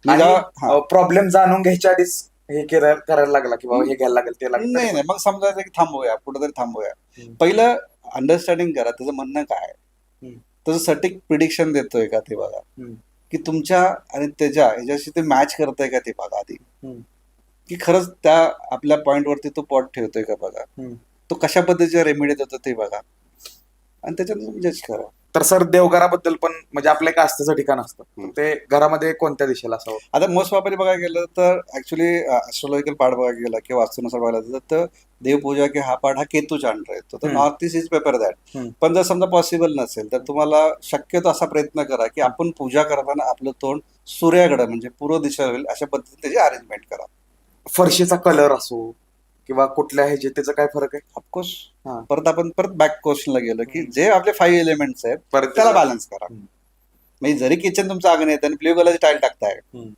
मी जेव्हा- हा. प्रॉब्लेम जाणून घ्यायच्या आधीच हे करायला लागला की बाबा हे घ्यायला लागेल, ते लागेल. नाही नाही, मग समजायचं की थांबूया, कुठेतरी थांबूया. हम्म. पहिलं अंडरस्टँडिंग करा त्याचं म्हणणं काय आहे, हम्म. त्याचं सटीक प्रिडिक्शन देतोय का ते बघा, हम्म. की तुमच्या आणि त्याच्या ह्याच्याशी ते मॅच करतंय का ते बघा आधी, हम्म. की खरंच त्या आपल्या पॉइंटवरती तो पॉट ठेवतोय का बघा, हम्म. तो कशा पद्धतीचा रेमेडी देतो ते बघा, आणि त्याच्यात तुम्ही जज करा. तर सर, देवघराबद्दल पण म्हणजे आपलं एक आस्थेचं ठिकाण असतं, हम्म. ते घरामध्ये कोणत्या दिशेला असावं? आता मोस्ट वापरी बघायला गेलं तर ऍक्च्युली ॲस्ट्रॉलॉजिकल पार्ट बघायला गेला किंवा वास्तुनुसार बघायला गेलं तर देवपूजा की हा पार्ट हा केतूच्या अंडर येतो, तर हम्म. North east is paper that. हम्म. पण जर समजा पॉसिबल नसेल तर तुम्हाला शक्यतो असा प्रयत्न करा की आपण पूजा करताना आपलं तोंड सूर्याकडे म्हणजे पूर्व दिशा होईल अशा पद्धतीने त्याची अरेंजमेंट करा. फरशीचा कलर असो किंवा कुठल्या ह्याचे, त्याचा काय फरक आहे? ऑफकोर्स हा. परत आपण बॅक क्वेश्चनला गेलो की जे आपले 5 एलिमेंट्स आहेत परत त्याला बॅलन्स करा. हम्म. म्हणजे जरी किचन तुमचं आग्नेय येतं आणि ब्ल्यू कलरची टाईल टाकताय, हम्म.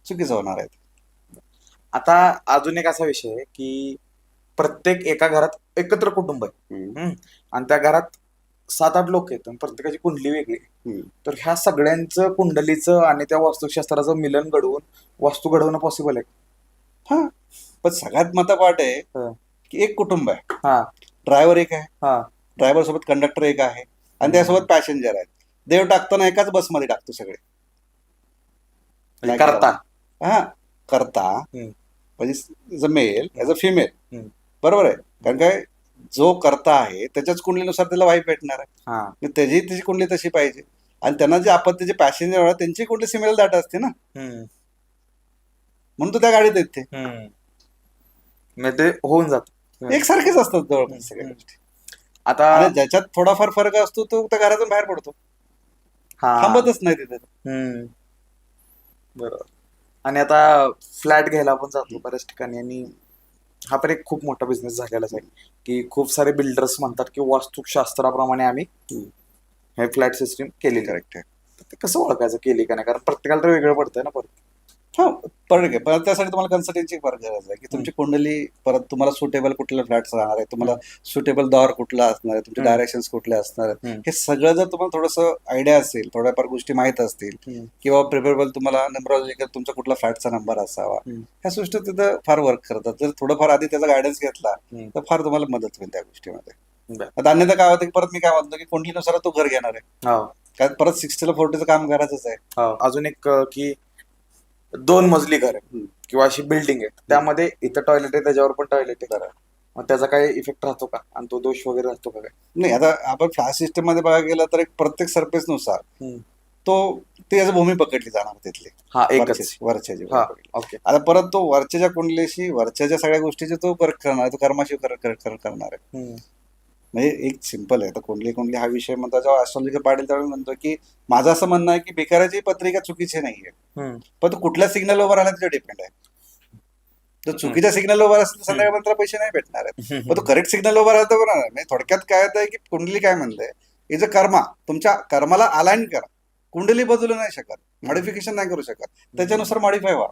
चुकीचं होणार आहे. आता अजून एक असा विषय आहे की प्रत्येक एका घरात एकत्र कुटुंब आहे. हम्म. आणि त्या घरात 7-8 लोक आहेत आणि प्रत्येकाची कुंडली वेगळी आहे. हम्म. तर ह्या सगळ्यांचं कुंडलीचं आणि त्या वास्तुशास्त्राचं मिलन घडवून वास्तू घडवणं पॉसिबल आहे? हा, पण सगळ्यात महत्त्वाचं पार्ट आहे हा. की एक कुटुंब आहे, हा. ड्रायव्हर एक आहे, हा. ड्रायव्हर सोबत कंडक्टर एक आहे, आणि त्यासोबत पॅसेंजर आहेत. देव टाकताना एकाच बसमध्ये टाकतो सगळे. म्हणजे करता. हा, करता हम्म. म्हणजे as a male as a female. हम्म. बरोबर आहे, कारण काय जो करता आहे त्याच्याच कुंडलीनुसार त्याला वाईफ भेटणार आहे. हा. मग त्याची कुंडली तशी पाहिजे, आणि त्यांना जे आपत्तीचे पॅसेंजर होणार त्यांची कुंडली सिमिलर डाटा असते ना, हम्म. म्हणून तो त्या गाडीत येते. हम्म. म्हणजे ते होऊन जात. एकसारखेच असतात जवळपास सगळ्या गोष्टी. आता आणि ज्याच्यात थोडाफार फरक असतो तो त्या घरातून बाहेर पडतो, हा. थांबतच नाही तिथे. हम्म. बरोबर. आणि आता फ्लॅट घ्यायला आपण जातो बऱ्याच ठिकाणी, आणि हा पण एक खूप मोठा बिझनेस झालेलाच आहे की खूप सारे बिल्डर्स म्हणतात की वास्तुशास्त्राप्रमाणे आम्ही हे फ्लॅट सिस्टीम केली. करेक्ट आहे. ते कसं ओळखायचं केली का नाही, कारण प्रत्येकाला तर वेगळं पडतंय ना परत. हा, फरक आहे. पण त्यासाठी तुम्हाला कन्सल्टन्सी फार गरज आहे की तुमची कुंडली परत तुम्हाला सुटेबल कुठले फ्लॅट्स राहणार आहे, तुम्हाला सुटेबल दॉर कुठला असणार आहे, तुमचे डायरेक्शन्स कुठले असणार आहेत, हे सगळं जर तुम्हाला थोडंसं आयडिया असेल, थोड्याफार गोष्टी माहीत असतील किंवा प्रिफरेबल तुम्हाला नंबरॉलॉजिकल तुमचा कुठला फ्लॅटचा नंबर असावा, ह्या गोष्टी तिथं फार वर्क करतात. जर थोडंफार आधी त्याचा गायडन्स घेतला तर फार तुम्हाला मदत होईल त्या गोष्टीमध्ये. आता अन्यथा काय होतं की परत मी काय म्हणतो की कुंडलीनुसार तो घर घेणार आहे, कारण परत 60 40चं काम करायचंच आहे. अजून एक की 2 मजली घर आहे किंवा अशी बिल्डिंग आहे, त्यामध्ये इथं टॉयलेट आहे त्याच्यावर पण टॉयलेट आहे, मग त्याचा काय इफेक्ट राहतो का आणि तो दोष वगैरे राहतो का काय? नाही, आता आपण फ्लॅट सिस्टम मध्ये बघायला गेलं तर एक प्रत्येक सरफेस नुसार तो ते याची भूमी पकडली जाणार तिथली वरच्या जी ओके. आता परत तो वरच्या कुंडलीशी वरच्या सगळ्या गोष्टीचे तो वर्क करणार आहे, तो कर्माशी करणार आहे. म्हणजे एक सिंपल आहे. तर कुंडली हा विषय म्हणतो जेव्हा ऍस्ट्रॉलॉजिकल पाटील त्यावेळी म्हणतो की माझं असं म्हणणं आहे की भिकाऱ्याची पत्रिका चुकीची नाहीये, पण तो कुठल्या सिग्नल उभा राहिला त्याच्यावर डिपेंड आहे. जर चुकीच्या सिग्नल उभा असेल तर संध्याकाळपर्यंत पैसे नाही भेटणार आहेत, पण तो करेक्ट सिग्नल उभा राहतो बरोबर. म्हणजे थोडक्यात काय आहे की कुंडली काय म्हणते, इज अ कर्मा, तुमच्या कर्माला अलाइन करा. कुंडली बदलू नाही शकत, मॉडिफिकेशन नाही करू शकत, त्याच्यानुसार मॉडिफाय व्हा.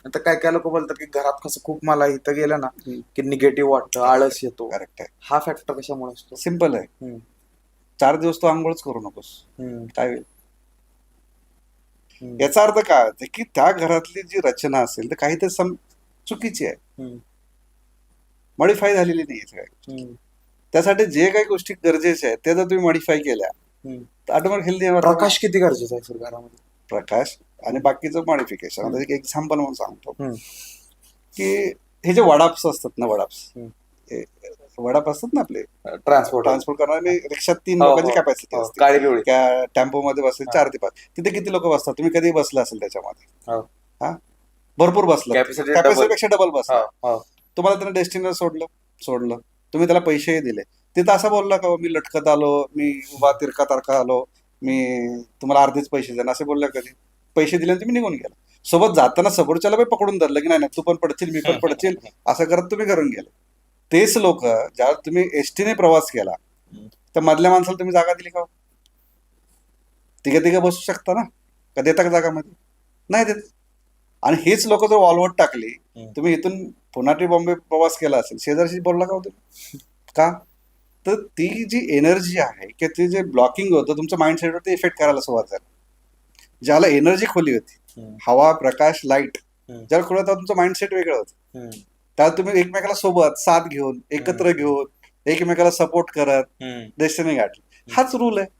आता काय लोक बोलतात की घरात कसं खूप मला इथं गेलं ना की निगेटिव्ह वाटतं, आळस येतो. करेक्ट आहे. हा फॅक्टर कशामुळे असतो? सिंपल आहे. 4 दिवस तो आंघोळच करू नकोस, काय होईल? याचा अर्थ काय होतं की त्या घरातली जी रचना असेल तर काहीतरी चुकीची आहे, मॉडिफाय झालेली नाही सगळ्या. त्यासाठी जे काही गोष्टी गरजेच्या आहेत त्या जर तुम्ही मॉडिफाय केल्या तर ऑटोमॅटिक हेल्दी. प्रकाश किती गरजेचा आहे सर घरामध्ये? प्रकाश आणि बाकीचं मॉडिफिकेशन. आता एक एक्झाम्पल म्हणून सांगतो की हे जे वडाप्स असतात ना, वडाप असतात ना आपले ट्रान्सपोर्ट करणारे रिक्षात 3 लोकांची कॅपॅसिटी असते. टेम्पो मध्ये बसले 4 ते 5, तिथे किती लोक बसतात? तुम्ही कधी बसला असेल त्याच्यामध्ये? हा, भरपूर बसला, कॅपॅसिटीपेक्षा डबल बसला. तुम्हाला त्याने डेस्टिनेशन सोडलं, तुम्ही त्याला पैसेही दिले, तिथं असं बोलला का मी लटकत आलो, मी उभा तिरका आलो, मी तुम्हाला अर्धेच पैसे देणार असे बोलला? कधी पैसे दिले तुम्ही निघून गेला. सोबत जाताना समोरच्याला पण पकडून धरलं की नाही तू पण पडशील मी पण पडशील, असं करत तुम्ही घरून गेले. तेच लोक ज्या तुम्ही एसटीने प्रवास केला तर मधल्या माणसाला तुम्ही जागा दिली का? तिघे बसू शकता ना, का देता का जागामध्ये? नाही देत. आणि हेच लोक जर वॉलवट टाकली, तुम्ही इथून पुणे ते बॉम्बे प्रवास केला असेल, शेजारशी बोलला का होतं? का? तर ती जी एनर्जी आहे की ते जे ब्लॉकिंग होतं तुमच्या माइंडसेटवरती इफेक्ट करायला सुरुवात झाली. ज्याला एनर्जी खोली होती, हवा, प्रकाश, लाईट, ज्याला खोली होता तुमचं माइंडसेट वेगळं होतं. त्यात तुम्ही एकमेकाला सोबत साथ घेऊन, एकत्र घेऊन, एकमेकाला सपोर्ट करत डेस्टिनी गाठली. हाच रूल आहे.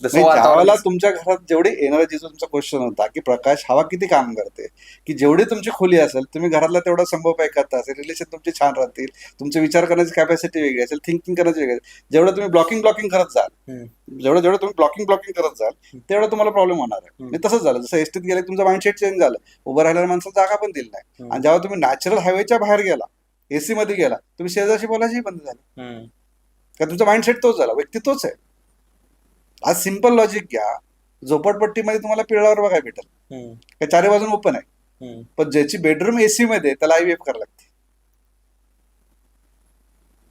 ज्यावेळेला तुमच्या घरात जेवढी एनर्जीचा तुमचा क्वेश्चन होता की प्रकाश हवा किती काम करते, की जेवढी तुमची खोली असेल तुम्ही घरातला तेवढा संभोपाय करता असेल, रिलेशन तुमचे छान राहतील, तुमचे विचार करण्याची कॅपॅसिटी वेगळी असेल, थिंकिंग करण्याची वेगळी असेल. जेवढं तुम्ही ब्लॉकिंग करत जाल, जेवढं तुम्ही ब्लॉकिंग करत जाल तेवढं तुम्हाला प्रॉब्लेम होणार आहे. म्हणजे तसंच झालं, जसं एसटीत गेले तुमचं माइंडसेट चेंज झालं, उभं राहिलेल्या माणसाला जागा पण दिली नाही. आणि जेव्हा तुम्ही नॅचरल हायवेच्या बाहेर गेला, एसी मध्ये गेला, तुम्ही शेजारशी बोलायची बंद झालं, का तुमचा माइंडसेट तोच झाला, व्यक्ती तोच आहे. आज सिंपल लॉजिक घ्या, झोपडपट्टीमध्ये तुम्हाला पिळावर बघायला भेटेल का 4 बाजून ओपन आहे, पण ज्याची बेडरूम एसी मध्ये त्याला IVF करायला लागते,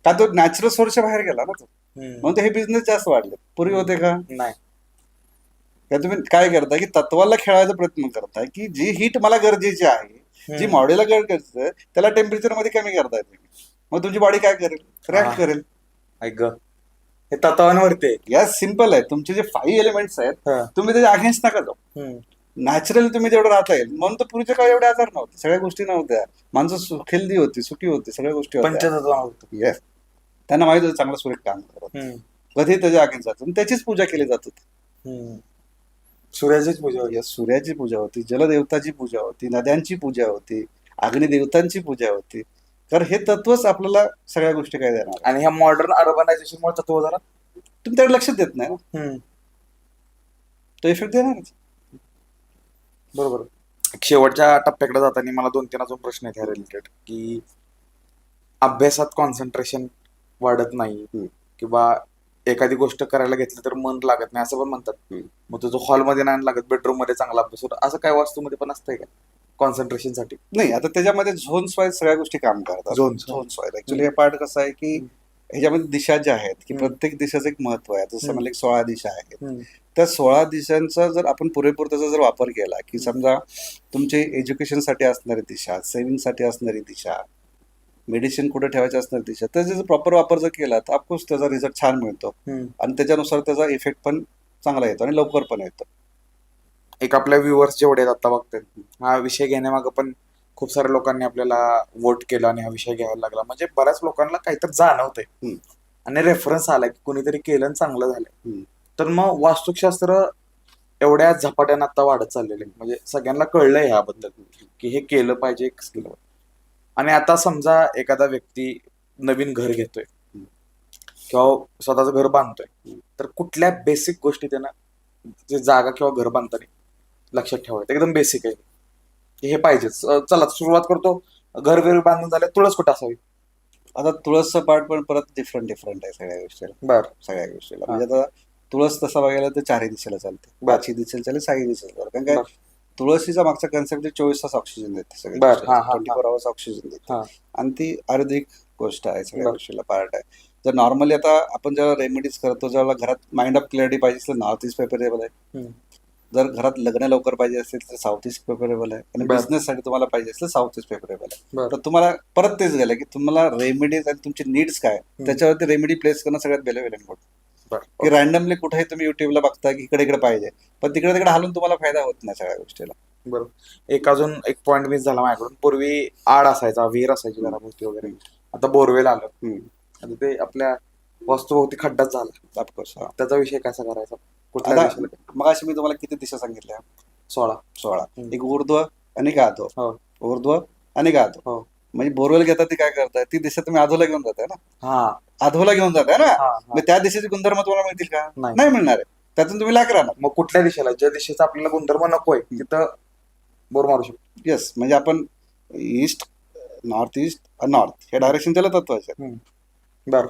का तो नॅचरल सोर्सच्या बाहेर गेला ना तो. म्हणून हे बिझनेस जास्त वाढले. पूर्वी होते का नाही? का तुम्ही काय करताय की तत्वाला खेळायचा प्रयत्न करताय की जी हीट मला गरजेची आहे, जी बॉडीला गरजेचं आहे, त्याला टेम्परेचर मध्ये कमी करताय तुम्ही. मग तुमची बॉडी काय करेल? रिॲक्ट करेल. हे तत्वांवरती या सिंपल आहे. तुमचे जे 5 एलिमेंट्स आहेत तुम्ही त्याच्या अगेन्स्ट नका जाऊ. नॅचरल तुम्ही जेवढं राहता येईल. म्हणून तर पूर्वीच्या काळी एवढे आजार नव्हते, सगळ्या गोष्टी नव्हत्या, माणसं हेल्दी होती, सुखी होती, सगळ्या गोष्टी होत्या. येस, त्यांना माहित होतं चांगलं सुरेख काम करत, कधी त्याच्या अगेन्स्ट जातो, त्याचीच पूजा केली जात होती. सूर्याचीच पूजा होती, सूर्याची पूजा होती, जलदेवताची पूजा होती, नद्यांची पूजा होती, अग्निदेवतांची पूजा होती. तर हे तत्वच आपल्याला सगळ्या गोष्टी काय देणार. आणि ह्या मॉडर्न अर्बनायझेशन मुळे तत्व जरा तुम्ही त्याकडे लक्ष देत नाही ना, तो इफेक्ट देणारच. बरोबर. शेवटच्या टप्प्याकडे जाताना मला 2-3 अजून प्रश्न आहेत ह्या रिलेटेड, की अभ्यासात कॉन्सन्ट्रेशन वाढत नाही किंवा एखादी गोष्ट करायला घेतली तर मन लागत नाही असं पण म्हणतात. मग तुझं हॉलमध्ये नाही लागत, बेडरूम मध्ये चांगला अभ्यास होतो, असं काय वास्तूमध्ये पण असतंय का कॉन्सन्ट्रेशन साठी? नाही, आता त्याच्यामध्ये झोन्स वाईज सगळ्या गोष्टी काम करतात. झोन्स वाईज ऍक्च्युअली हे पार्ट कसं आहे की ह्याच्यामध्ये दिशा ज्या आहेत की हम्म. प्रत्येक दिशेचं एक महत्व आहे. जसं हम्म. मला एक 16 दिशा आहेत. हम्म. त्या 16 दिशांचा जर आपण पुरेपूर त्याचा जर वापर केला की हम्म. समजा तुमची एज्युकेशनसाठी असणारी दिशा, सेव्हिंगसाठी असणारी दिशा, मेडिसिन कुठे ठेवायची असणारी दिशा, त्याचा जर प्रॉपर वापर जर केला तर ऑफकोर्स त्याचा रिझल्ट छान मिळतो हम्म. आणि त्याच्यानुसार त्याचा इफेक्ट पण चांगला येतो आणि लवकर पण येतो. एक आपल्या व्ह्युअर्स जेवढे आहेत आता बघतात, हा विषय घेण्यामागं पण खूप साऱ्या लोकांनी आपल्याला वोट केलं आणि हा विषय घ्यायला लागला. म्हणजे बऱ्याच लोकांना काहीतरी जाणवतंय हम्म. आणि रेफरन्स आलाय की कुणीतरी केलं आणि चांगलं झालंय. हम्म. तर मग वास्तुशास्त्र एवढ्या झपाट्यानं आता वाढत चाललेलं आहे, म्हणजे सगळ्यांना कळलंय ह्याबद्दल की हे केलं पाहिजे, केलं पाहिजे. आणि आता समजा एखादा व्यक्ती नवीन घर घेतोय किंवा स्वतःचं घर बांधतोय, तर कुठल्या बेसिक गोष्टी त्यानं जे जागा किंवा घर बांधताना लक्षात ठेवायचं एकदम बेसिक आहे की हे पाहिजेच. चला सुरुवात करतो. घर घर बांधून झालं, तुळस कुठं असावी? आता तुळसचं पार्ट पण परत डिफरंट आहे सगळ्या गोष्टीला. हा. म्हणजे आता तुळस तसा बघायला तर चारही दिशेला चालते, बर. 5ही दिशेला चालेल, 6ही दिशेला चालेल. कारण काय बर. तुळशीचा मागचा कन्सेप्ट 24 तास ऑक्सिजन देते सगळ्या बर. गोष्टीला, हा, हा, 24 आवर्स ऑक्सिजन देते हा. आणि ती आयुर्वेदिक गोष्ट आहे, सगळ्या बर. गोष्टीला पार्ट आहे. जर नॉर्मली आता आपण जेव्हा रेमेडीज करतो, जेव्हा घरात माइंड ऑफ क्लॅरिटी पाहिजे असेल, नॉर्थ ईस्ट प्रेफरेबल आहे. हम्म. जर घरात लग्न लवकर पाहिजे असेल तर साऊथ ईस्ट प्रेफरेबल आहे आणि बर. बिझनेससाठी तुम्हाला पाहिजे असेल साऊथ ईस्ट प्रेफरेबल आहे. बर. तर तुम्हाला परत तेच गेलं की तुम्हाला रेमेडीज आणि तुमचे नीड्स काय त्याच्यावरती रेमेडी प्लेस करणं सगळ्यात वेल इम्पॉर्टंट. बर. की रॅन्डमली कुठेही तुम्ही युट्यूबला बघता की इकडे इकडे पाहिजे, पण तिकडे तिकडे हालून तुम्हाला फायदा होत नाही सगळ्या गोष्टीला. बरोबर. एक अजून एक पॉइंट मिस झाला माझ्याकडून. पूर्वी आड असायचा, विहीर असायची घराभोवती वगैरे. आता बोरवेल आलं. आता ते आपल्या वास्तूभोवती खड्डाच झाला. ऑफकोर्स. त्याचा विषय कसा करायचा? कुठल्या आता दिशेला? मग मी तुम्हाला किती दिशा सांगितल्या? 16. 16. हम्म. एक ऊर्ध्व आणि गाधो, हो. ऊर्ध्व आणि गाधो. हो. म्हणजे बोरवेल घेता ती काय करताय, ती दिशा तुम्ही अधोला घेऊन जाताय ना, हा. अधोला घेऊन जाताय ना. हा, हा. मग त्या दिशेचे गुणधर्म तुम्हाला मिळतील का? नाही. नाही मिळणार आहे. त्यातून तुम्ही लाग राहणार. मग कुठल्या दिशेला? ज्या दिशेचा आपल्याला गुणधर्म नकोय तिथं बोर मारू शकतो. येस, म्हणजे आपण ईस्ट, नॉर्थ ईस्ट, नॉर्थ हे डायरेक्शन त्याला तत्वाचे आहेत. बर.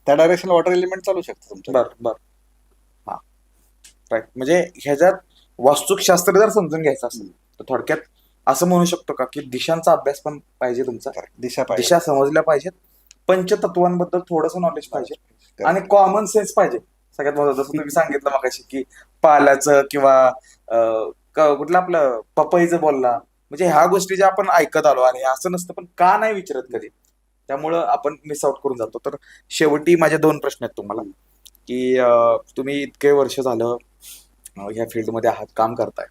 त्या डायरेक्शनला वॉटर एलिमेंट चालू शकतो तुमचं. बर. बर. हा. राईट. म्हणजे ह्याच्यात वास्तुशास्त्र जर समजून घ्यायचं असेल तर थोडक्यात असं म्हणू शकतो का की दिशांचा अभ्यास पण पाहिजे तुमचा, दिशा पाहिजे, दिशा समजल्या पाहिजेत, पंचतत्वांबद्दल थोडंसं नॉलेज पाहिजे आणि कॉमन सेन्स पाहिजे सगळ्यात महत्वाचं. जसं तुम्ही सांगितलं मगाशी की पाल्याचं किंवा कुठलं आपलं पपईचं बोलला, म्हणजे ह्या गोष्टी ज्या आपण ऐकत आलो आणि असं नसतं पण का नाही विचारत कधी, त्यामुळं आपण मिस आउट करून जातो. तर शेवटी माझे 2 प्रश्न आहेत तुम्हाला की तुम्ही इतके वर्ष झालं ह्या फील्डमध्ये आहात, काम करताय,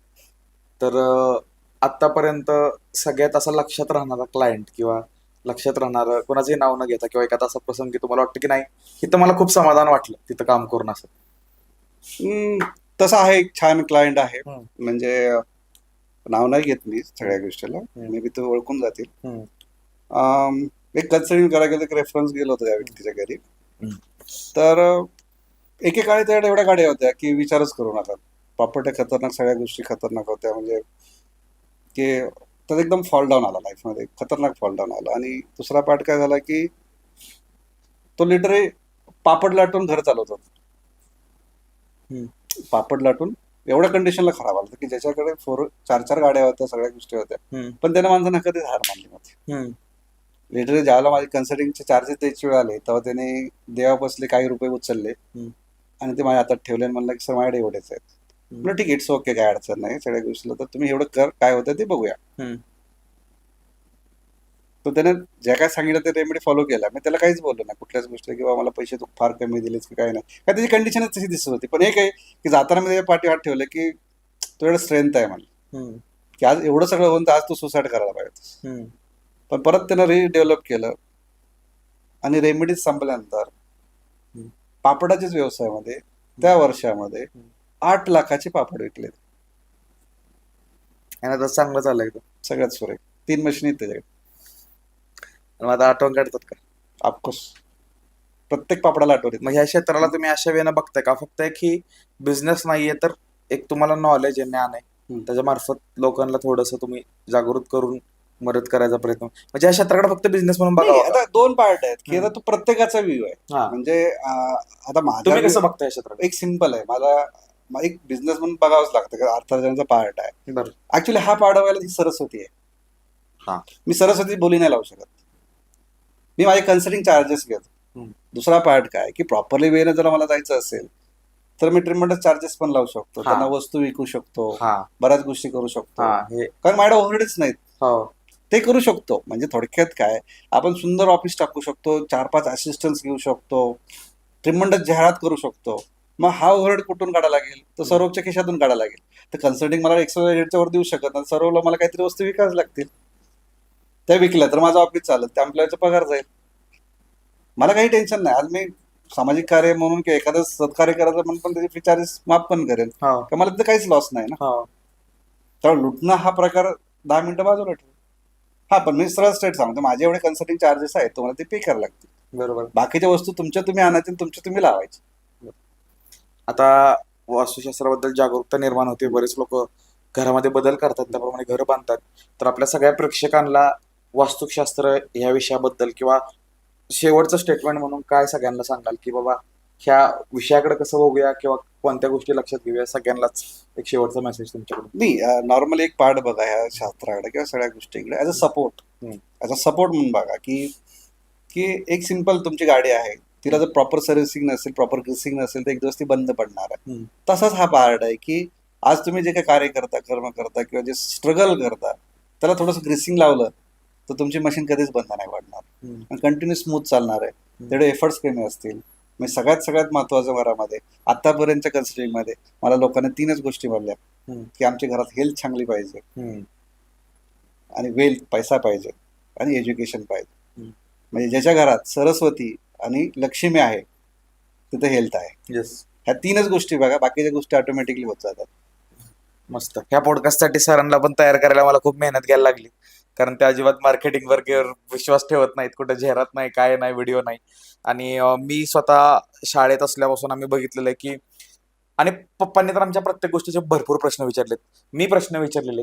तर आतापर्यंत सगळ्यात असा लक्षात राहणारा क्लायंट किंवा लक्षात राहणारं कोणाचंही नाव न घेता किंवा एखादा असा प्रसंग की तुम्हाला वाटतं की नाही इथं मला खूप समाधान वाटलं तिथं काम करून असं? तसं आहे, एक छान क्लायंट आहे. हम्म. म्हणजे नाव नाही घेत मी सगळ्या गोष्टीला, मे बी ते ओळखून जातील. एक कन्सल्टिंग करायला गेलं, एक रेफरन्स गेलो होतो त्या व्यक्तीच्या घरी. तर एकेकाळी त्याकडे एवढ्या गाड्या होत्या की विचारच करू नका. प्रॉपर्ट्या खतरनाक, सगळ्या गोष्टी खतरनाक होत्या. म्हणजे की तर एकदम फॉल डाऊन आला लाईफमध्ये, खतरनाक फॉल डाऊन आला. आणि दुसरा पार्ट काय झाला की तो लिटरली पापड लाटून घर चालवत होता. पापड लाटून एवढ्या कंडिशनला खराब आलं की ज्याच्याकडे 4 गाड्या होत्या, सगळ्या गोष्टी होत्या, पण त्याने माणसांना कधीच हार मानली नव्हती. लिटरली ज्यावेळेला माझे कन्सल्टिंगचे चार्जेस द्यायची वेळ आले तेव्हा त्याने देवा बसले काही रुपये उचलले आणि ते माझ्या हातात ठेवले आणि म्हणलं की सर माझ्याकडे एवढेच आहेत. म्हणजे ठीक, इट्स ओके, काय अडचण नाही सगळ्या गोष्टीला, तर तुम्ही एवढं कर, काय होतं ते बघूया. तर त्याने ज्या काय सांगितलं ते रेमेडी फॉलो केला. मी त्याला काहीच बोललो नाही कुठल्याच गोष्टी किंवा मला पैसे तू फार कमी दिलेस की काय नाही, काय त्याची कंडिशनच तशी दिसत होती. पण एक आहे की जाताना मी त्याच्या पाठी हात ठेवलं की तुझ्याकडे स्ट्रेंथ आहे मला, की आज एवढं सगळं होऊन तर आज तू सुसाईड करायला पाहिजे. पण परत त्यानं रिडेव्हलप केलं आणि रेमेडीज संपल्यानंतर पापडाच्याच व्यवसायामध्ये त्या वर्षामध्ये 8 लाखाचे पापड विकले. आणि आता चांगलं चाललंय एकदम, सगळ्यात सुरेख. 3 मशीन आहेत त्याच्याकडे. आता आठवण काढतात का? ऑफकोर्स, प्रत्येक पापडाला आठवण येते. मग ह्या क्षेत्राला तुम्ही अशा वेळेला बघताय का फक्त एक ही बिझनेस नाहीये, तर एक तुम्हाला नॉलेज आहे, ज्ञान आहे, त्याच्या मार्फत लोकांना थोडंसं तुम्ही जागृत करून मदत करायचा प्रयत्न, म्हणजे या क्षेत्राकडे फक्त बिझनेस म्हणून बघा. आता 2 पार्ट आहेत की आता तो प्रत्येकाचा व्ह्यू आहे. म्हणजे आता तुम्ही कसं बघताय या क्षेत्रात? एक सिंपल आहे, मला एक बिझनेस म्हणून बघावंच लागतं कारण अर्थार्जनाचा पार्ट आहे. बरं. ऍक्च्युली हा पार्ट व्हायला ही सरस्वती आहे. मी सरस्वती बोली नाही लावू शकत. मी माझे कन्सल्टिंग चार्जेस घेतो. हम्म. दुसरा पार्ट काय की प्रॉपरली वेने जर मला जायचं असेल तर मी ट्रिमंडस चार्जेस पण लावू शकतो, हा. त्यांना वस्तू विकू शकतो, हा बऱ्याच गोष्टी करू शकतो. हा हे कारण माझ्या ओव्हरहेडच नाहीत, हो ते करू शकतो. म्हणजे थोडक्यात काय, आपण सुंदर ऑफिस टाकू शकतो, 4-5 असिस्टंट्स घेऊ शकतो, ट्रिमंडस जाहिरात करू शकतो. मग हा ओव्हरहेड कुठून काढा लागेल? तर सौरभच्या खिशातून काढा लागेल. तर कन्सल्टिंग मला एक्सच्या वर देऊ शकत नाही, सौरभला मला काहीतरी वस्तू विकायला लागतील. त्या विकल्या तर माझं ऑफिस चालत, त्या एम्प्लॉयचा पगार जाईल. मला काही टेन्शन नाही. आज मी सामाजिक कार्य म्हणून किंवा एखादं सत्कार्य करायचं म्हणून पण त्याचे फी चार्जेस माफ पण करेन, हो का मला तिथं काहीच लॉस नाही ना. हो तर लुटणं हा प्रकार 10 मिनिटं बाजूला ठेवू. हा, पण मी सरळ स्ट्रेट सांगतो, माझे एवढे कन्सल्टिंग चार्जेस आहेत, तुम्हाला ते पे करायला लागतील. बरोबर. बाकीच्या वस्तू तुमच्या तुम्ही आणायच्या आणि तुमच्या तुम्ही लावायचे. आता वास्तुशास्त्राबद्दल जागरूकता निर्माण होते, बरेच लोक घरामध्ये बदल करतात, त्याप्रमाणे घर बांधतात. तर आपल्या सगळ्या प्रेक्षकांना वास्तुशास्त्र ह्या विषयाबद्दल किंवा शेवटचं स्टेटमेंट म्हणून काय सगळ्यांना सांगाल की बाबा ह्या विषयाकडे कसं बघूया किंवा कोणत्या गोष्टी लक्षात घेऊया, सगळ्यांनाच एक शेवटचा मेसेज तुमच्याकडून. नाही, नॉर्मली एक पार्ट बघा ह्या शास्त्राकडे किंवा सगळ्या गोष्टीकडे as a support, as a support म्हणून बघा की की एक सिंपल तुमची गाडी आहे, तिला जर प्रॉपर सर्व्हिसिंग नसेल, प्रॉपर ग्रीसिंग नसेल, तर एक दिवस ती बंद पडणार आहे. तसाच हा पार्ट आहे की आज तुम्ही जे काही कार्य करता, कर्म करता किंवा जे स्ट्रगल करता, त्याला थोडंसं ग्रीसिंग लावलं तर तुमची मशीन कधीच बंद नाही पडणार आणि कंटिन्यू स्मूथ चालणार आहे. तेवढे एफर्ट्स कमी असतील. म्हणजे सगळ्यात महत्त्वाचं घरामध्ये आतापर्यंतच्या कन्सिडरिंगमध्ये मला लोकांनी 3च गोष्टी बोलल्या की आमच्या घरात हेल्थ चांगली पाहिजे आणि वेल्थ पैसा पाहिजे आणि एज्युकेशन पाहिजे. म्हणजे ज्याच्या घरात सरस्वती आणि लक्ष्मी आहे तिथे हेल्थ आहे. येस, ह्या 3च गोष्टी बघा, बाकीच्या गोष्टी ऑटोमॅटिकली होत जातात. मस्त. ह्या पॉडकास्टसाठी सरांना पण तयार करायला मला खूप मेहनत घ्यायला लागली, कारण ते अजिबात मार्केटिंगवर विश्वास ठेवत नाहीत, कुठे जाहिरात नाही, काय नाही, व्हिडिओ नाही. आणि मी स्वतः शाळेत असल्यापासून आम्ही बघितलेलं आहे की, आणि पप्पांनी तर आमच्या प्रत्येक गोष्टीचे भरपूर प्रश्न विचारलेत, मी प्रश्न विचारलेले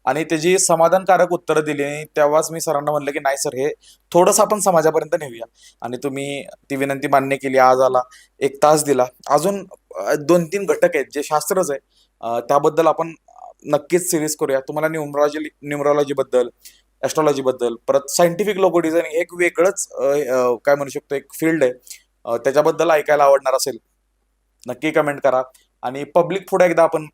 आणि त्याची समाधानकारक उत्तरं दिली. आणि तेव्हाच मी सरांना म्हणलं की नाही सर, हे थोडंसं आपण समाजापर्यंत नेऊया. आणि तुम्ही ती विनंती मान्य केली. आज आला, 1 तास दिला. अजून 2-3 घटक आहेत जे शास्त्रच आहे, त्याबद्दल आपण नक्कीच सिरीज करूया. तुम्हाला न्यूमरॉलॉजी बद्दल, ऍस्ट्रॉलॉजी बद्दल, परत सायंटिफिक लोगो डिझायनिंग, एक वेगळंच काय म्हणू शकतो एक फील्ड आहे, त्याच्याबद्दल ऐकायला आवडणार असेल नक्की कमेंट करा. आणि पब्लिक फूड एकदा आपण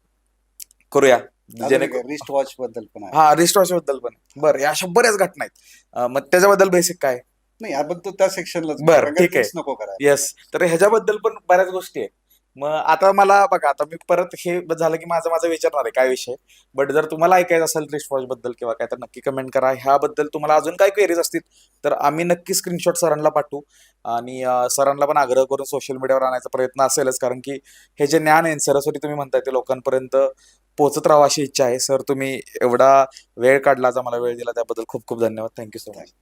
करूया, जेणेकरून रिस्ट वॉच बद्दल पण आहे. हा रिस्टॉर्च बद्दल पण. बरं, या अशा बऱ्याच घटना आहेत, मग त्याच्याबद्दल बेसिक काय. नाही, आपण तो त्या सेक्शनला बरं, ठीक आहे. नको करायला. येस, तर ह्याच्याबद्दल पण बऱ्याच गोष्टी आहेत. मग आता मला बघा, आता मी परत हे झालं की माझं माझं विचारणार आहे काय विषय. बट जर तुम्हाला ऐकायचं असेल रिस्टवॉच बद्दल किंवा काय, तर नक्की कमेंट करा. ह्याबद्दल तुम्हाला अजून काय क्वेरीज असतील तर आम्ही नक्की स्क्रीनशॉट सरांना पाठवू. आणि सरांना पण आग्रह करून सोशल मीडियावर आणायचा प्रयत्न असेलच, कारण की हे जे ज्ञान आहे सरस्वती तुम्ही म्हणताय ते लोकांपर्यंत पोहोचत राहावं अशी इच्छा आहे. सर, तुम्ही एवढा वेळ काढला, मला वेळ दिला, त्याबद्दल खूप खूप धन्यवाद. Thank you so much.